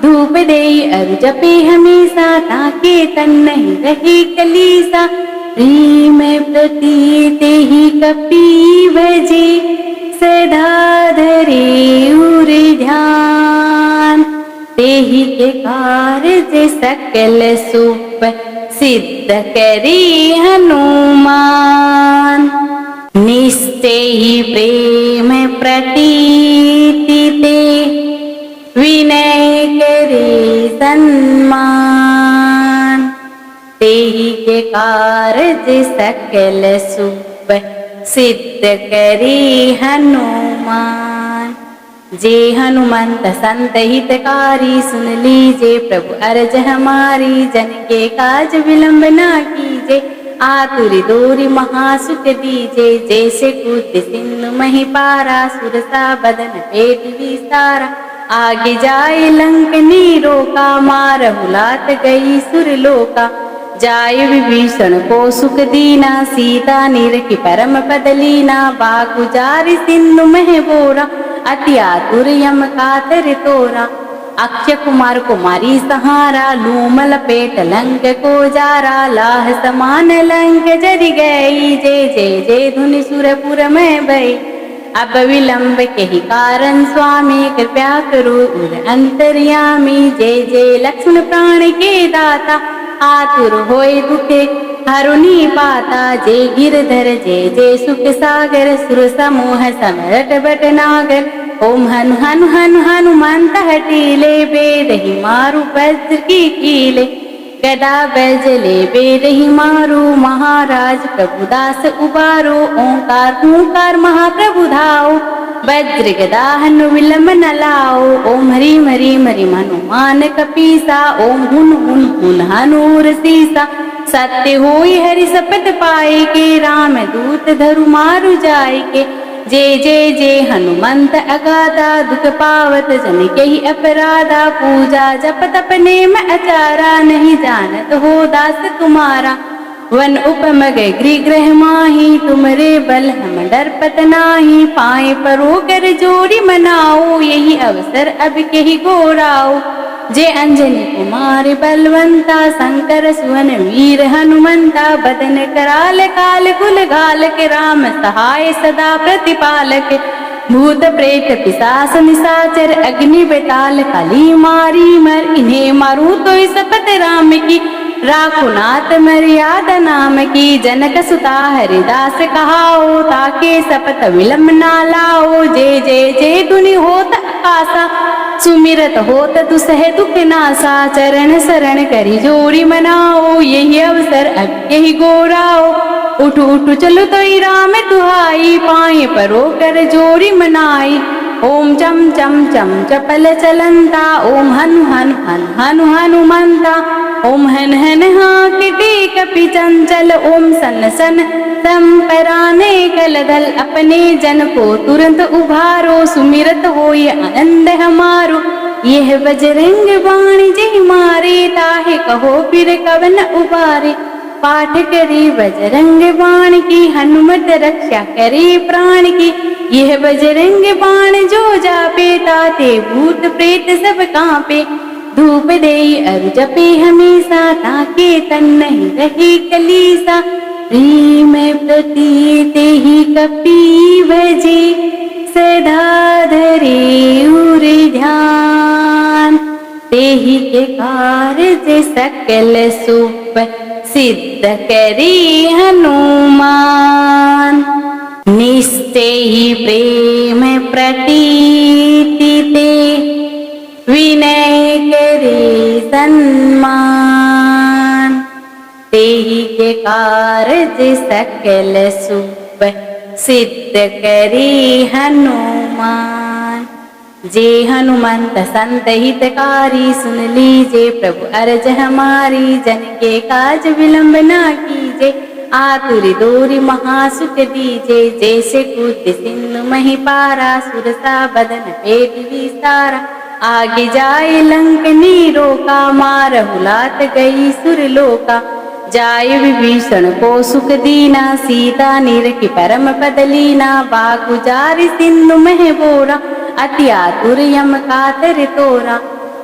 धूप देई अरु जपे हमेशा, ताके तन नहीं रहे कलीसा। प्रेम प्रतीत ही कपि भजे, सदा धरे उर ध्यान। तेहि के कार्य सकल सुप, सिद्ध करी हनुमान। निस्तेहि प्रेम प्रतीति ते, विनय करे सन्मान। तेहि के कारज सकल सुख सिद्ध करी हनुमान। जे हनुमंत संत हितकारी, सुन लीजे प्रभु अरज हमारी। जन के काज विलंब ना कीजे, आतुर दूरी महासुख दीजे। जैसे कूद सिंधु मही पारा, सुरसा बदन पेट विस्तारा। आगे जाए लंकनी रोका, मारहु लात गई सुरलोका। जाय विभीषण को सुख दीना, सीता निरखी परम पद लीना। बागु जारि सिंधु मह बोरा, अति आतुर यम कातर तोरा। अक्षय कुमार कुमारी सहारा, लूम लपेट लंक को जारा। लाह समान लंक जरि गई, जय जय जय धुनि सुरपुर में भई। अब विलंब के ही कारण स्वामी, कृपया करो उर अंतर्यामी। जय जय लक्ष्मण प्राण के दाता, आतुर होय दुखे हरुनि पाता। जय गिरधर जय जय सुख सागर, सुर समूह समरट बट नागर। ओम हनु हनु हनु हनुमंत हटीले, बेद ही मारु वज्र की कीले। गदा बैजले बेद ही मारू, महाराज प्रभुदास उबारो। ओंकार हूंकार महाप्रभु धाओ, वज्र गदा हनु विलंब न लाओ। ओम हरिम हरिम हरिम हनुमान कपीसा, ओम हुन हुन हुन हनूर सीसा। सत्य होई हरि सपत पाए के, राम दूत धरु मारु जाय के। जय जय जय हनुमंत अगाधा, दुख पावत जन के ही अपराधा। पूजा जप तप नेम अचारा, नहीं जानत हो दास तुम्हारा। वन उपम गृह ग्रह माही, तुमरे बल हम डरपत नाही। पाए परो कर जोड़ी मनाओ, यही अवसर अब के ही गोराओ। जय अंजनी कुमार बलवंता, शंकर सुवन वीर हनुमंता। बदन कराल काल कुल घाल के, राम सहाय सदा प्रतिपालक। भूत प्रेत पिशाच निशाचर, अग्नि बेताल कली मारी मर। इन्हें मारू तो सपत राम की, राखो नाथ मर्यादा नाम की। जनक सुता हरिदास कहाओ, ताके सपत विलंब ना लाओ। जय जय जय धुनि होत आकाशा, सुमिरत होत दुसह दुख नासा। चरण शरण करी जोड़ी मनाओ, यही अवसर अब यही गोराओ। उठ उठ चलो तो राम तुहाई, पाए परो कर जोड़ी मनाई। ओम चम चम चम चपल चलंता, ओम हनु हनु हनु हनु हनुमंता। ओम हन हन हाकटी कपि चंचल, ओम सन सन संपराने कलदल। अपने जन को तुरंत उभारो, सुमिरत होय आनंद हमारो। यह बजरंग बाण जय मारे, ताहे कहो फिर कवन उबारे। पाठ करी बजरंग बाण की, हनुमत रक्षा करे प्राण की। यह बजरंग बाण जो जापे, ताते भूत प्रेत सब कांपे। धूप दे अरु जपे हमेशा, ताके तन नहीं रहे कलीसा। प्रेम प्रतीत ही कपि भजे, सदा धरे उर ध्यान। तेहि के कारज सकल सुख सिद्ध करी हनुमान। निस्तेहि प्रेम प्रतीति ते, विनय करे सन्मान। तेहि के कारज सकल सुख सिद्ध करी हनुमान। जे हनुमंत संत हितकारी, सुन लीजे प्रभु अरज हमारी। जन के काज विलंब ना कीजे, आतुर दूरी महासुख दीजे। जैसे कूद सिंधु मही पारा, सुरसा बदन पेट विस्तारा। आगे जाए लंकनी रोका, मारहु लात गई सुरलोका। जाय विभीषण को सुख दीना, सीता निरखी परम पद लीना। बागु जारि सिंधु मह बोरा, अति आतुर यम कातर तोरा।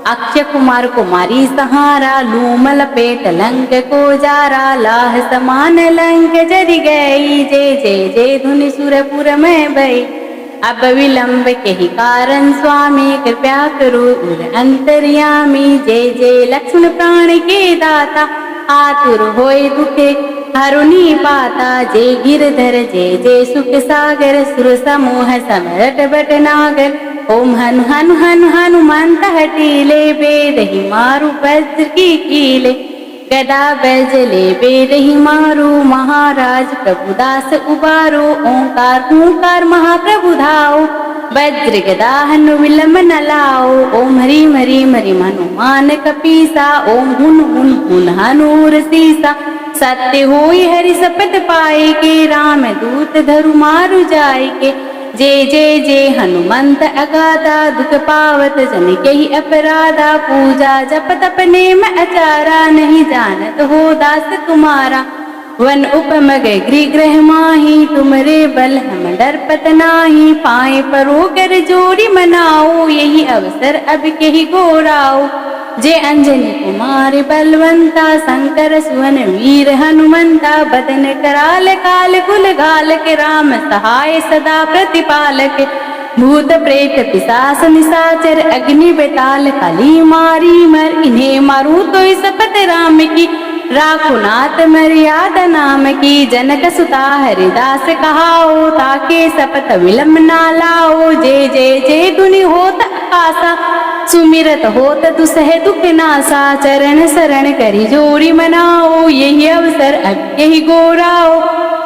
अक्षय कुमार कुमारी सहारा, लूम लपेट लंक को जारा। लाह समान लंक जरि गई, जय जय जय धुनि सुरपुर में भई। अब विलंब के ही कारण स्वामी, कृपया करो उर अंतर्यामी। जय जय लक्ष्मण प्राण के दाता, आतुर होय दुखे हरुनि पाता। जय गिरधर जय जय सुख सागर, सुर समूह समरट बट नागर। ओम हनु हनु हनु हनुमंत हटीले, बेद ही मारु वज्र की कीले। गदा बैजले बेरही मारो, महाराज प्रभुदास उबारो, ओंकार हूंकार महाप्रभु धाओ, वज्र गदा हनु विलंब न लाओ, ओम ह्रीम ह्रीम ह्रीम हनुमान कपीसा, ओम हुन हुन हुन हनूर सीसा, सत्य होई हरि सपत पाए के, राम दूत धरु मारु जाय के, जय जय जय हनुमंत अगाधा, दुख पावत जन के ही अपराधा, पूजा जप तप नेम अचारा, नहीं जानत हो दास तुम्हारा, वन उपमग गृह माही, तुमरे बल हम डरपत नाही, पाए परो कर जोड़ी मनाओ, यही अवसर अब के ही गोराओ, जय अंजनी कुमार बलवंता, शंकर सुवन वीर हनुमंता, बदन कराल काल कुल घाल के, राम सहाय सदा प्रतिपालक, भूत प्रेत पिशाच निशाचर, अग्नि बेताल कली मारी मर, इन्हें मारू तो सपत राम की, राखो नाथ मर्यादा नाम की, जनक सुता हरिदास कहाओ, ताके सपत विलंब ना लाओ, जय जय जय धुनि होत आकाशा, सुमिरत होत दुसह दुख नासा, चरण शरण करी जोड़ी मनाओ, यही अवसर अब यही गोराओ,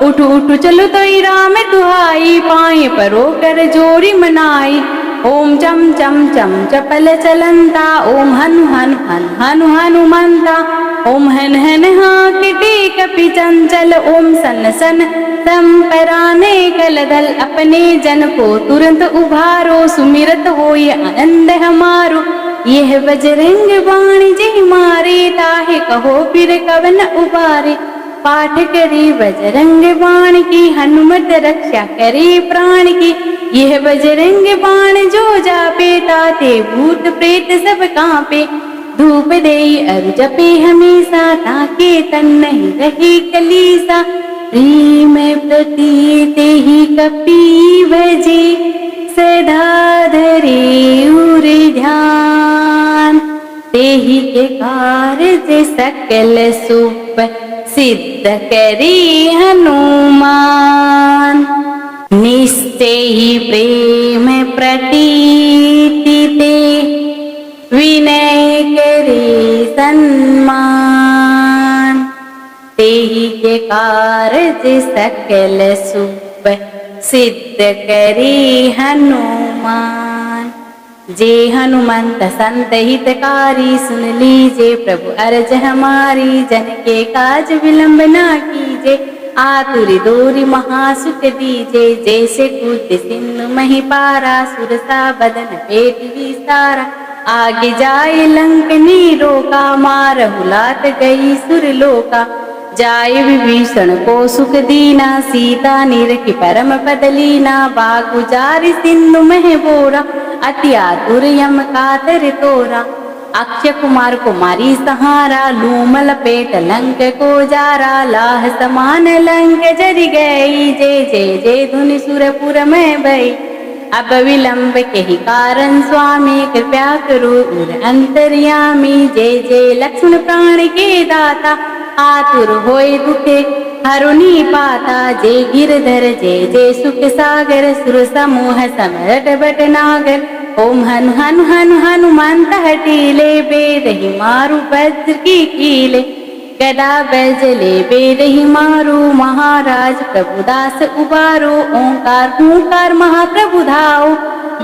उठ उठ चलो तो राम दुहाई, पाए परो कर जोड़ी मनाई, ओम चम चम चम चपल चलंता, ओम हनु हनु हनु हनु हनुमंता, ओम हन हन हाकिटी कपि चंचल, ओम सन सन संपराने कलदल, अपने जन को तुरंत उभारो, सुमिरत होय आनंद हमारो, यह बजरंग बाण जय मारे, ताहे कहो फिर कवन उबारे, पाठ करी बजरंग बाण की, हनुमत रक्षा करे प्राण की, यह बजरंग बाण जो जापे, ताते भूत प्रेत सब कांपे, धूप दे अरु जपे हमेशा, ताके तन नहीं रहे कलीसा, प्रेम प्रतीत ही कपि भजे, सदा धरे उर ध्यान, तेहि के कार्य सकल सुप सिद्ध करी हनुमान, निश्चय ही प्रेम प्रतीति ते, विनय करे सन्मान, तेहि के कार्य सकल सुप सिद्ध करी हनुमान, जे हनुमंत संत हितकारी, सुन लीजे प्रभु अर्ज हमारी, जन के काज विलंब ना कीजे, आतुर दूरी महासुख दीजे, जैसे कूद सिंधु मही पारा, सुरसा बदन पेट विस्तारा, आगे जाए लंकनी रोका, मारहु लात गई सुरलोका, जाय विभीषण को सुख दीना, सीता निरखि परम पद लीना, बाग गुजारि सिंधु मह बोरा, अति आतुर यम कातर तोरा, अक्षय कुमार कुमारी सहारा, लूम लपेट लंक को जारा, लाह समान लंक जरि गई, जय जय जय धुनि सुरपुर में भई, अब विलंब के ही कारण स्वामी, कृपया करो उर अंतर्यामी, जय जय लक्ष्मण प्राण के दाता, आतुर होय दुखे हरुनि पाता, जय गिरधर जय जय सुख सागर, सुर समूह समरट बट नागर, ओम हनु हनु हनु हनुमंत हटीले, बेरही मारु वज्र की कीले, गदा बैजले बेरही मारो, महाराज प्रभुदास उबारो, ओंकार हूंकार महाप्रभु धाओ,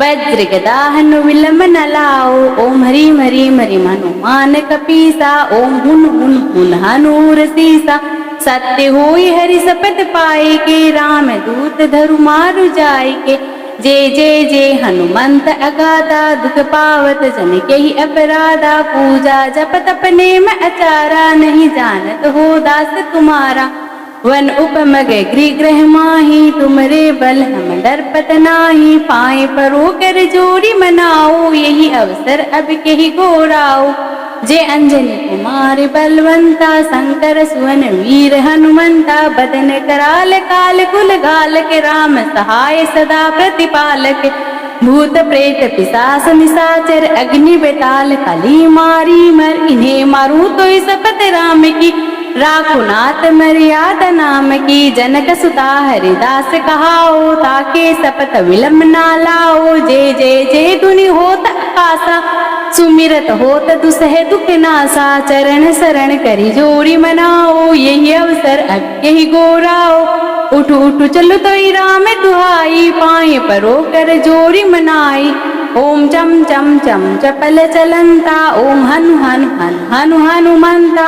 वज्र गदा हनु विलंब न लाओ, ओम ह्रीम ह्रीम ह्रीम हनुमान कपीसा, ओम हुन हुन हुन हनूर सीसा, सत्य होई हरि सपत पाए के, राम दूत धरु मारु जाय के, जय जय जय हनुमंत अगाधा, दुख पावत जन के ही अपराधा, पूजा जप तप नेम अचारा, नहीं जानत हो दास तुम्हारा, वन उपमग गृह माही, तुमरे बल हम डरपत नाही, पाए परो कर जोड़ी मनाओ, यही अवसर अब के ही गोराओ, जय अंजनी कुमार बलवंता, शंकर सुवन वीर हनुमंता, बदन कराल काल कुल घाल के, राम सहाय सदा प्रतिपालक, भूत प्रेत पिशाच निशाचर, अग्नि बेताल कली मारी मर, इन्हें मारू तो सपत राम की, राखो नाथ मर्यादा नाम की, जनक सुता हरिदास कहाओ, ताके सपत विलंब ना लाओ, जय जय जय धुनि होत आकाशा, सुमिरत होत दुसह दुख नासा, चरण शरण करी जोड़ी मनाओ, यही अवसर अब यही गोराओ। उठ उठ चलो तो राम दुहाई, पाए परो कर जोड़ी मनाई। ओम चम चम चम चपल चलंता, ओम हनु हनु हनु हनु हनुमंता।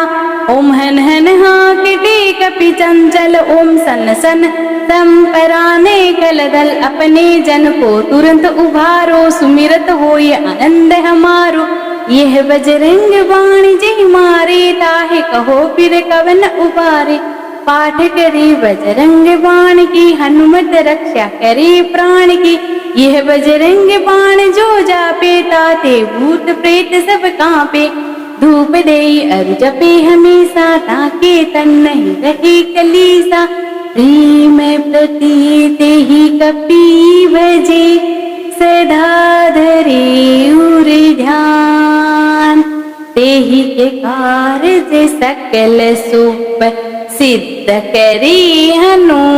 ओम हन हन हाकिटी कपि चंचल, ओम सन सन संपराने कलदल। अपने जन को तुरंत उभारो, सुमिरत होय आनंद हमारो। यह बजरंग बाण जी मारे, ताहे कहो फिर कवन उबारे। पाठ करी बजरंग बाण की, हनुमत रक्षा करी प्राण की। यह बजरंग बाण जो जापे, ताते भूत प्रेत सब कांपे। धूप देई अरु जपे हमेशा, ताके तन नहीं रहे कलीसा। प्रेम प्रतीत ही कपि भजे, सदा धरे उर ध्यान। तेहि के कार्य सकल सुप, सिद्ध करी हनुमान।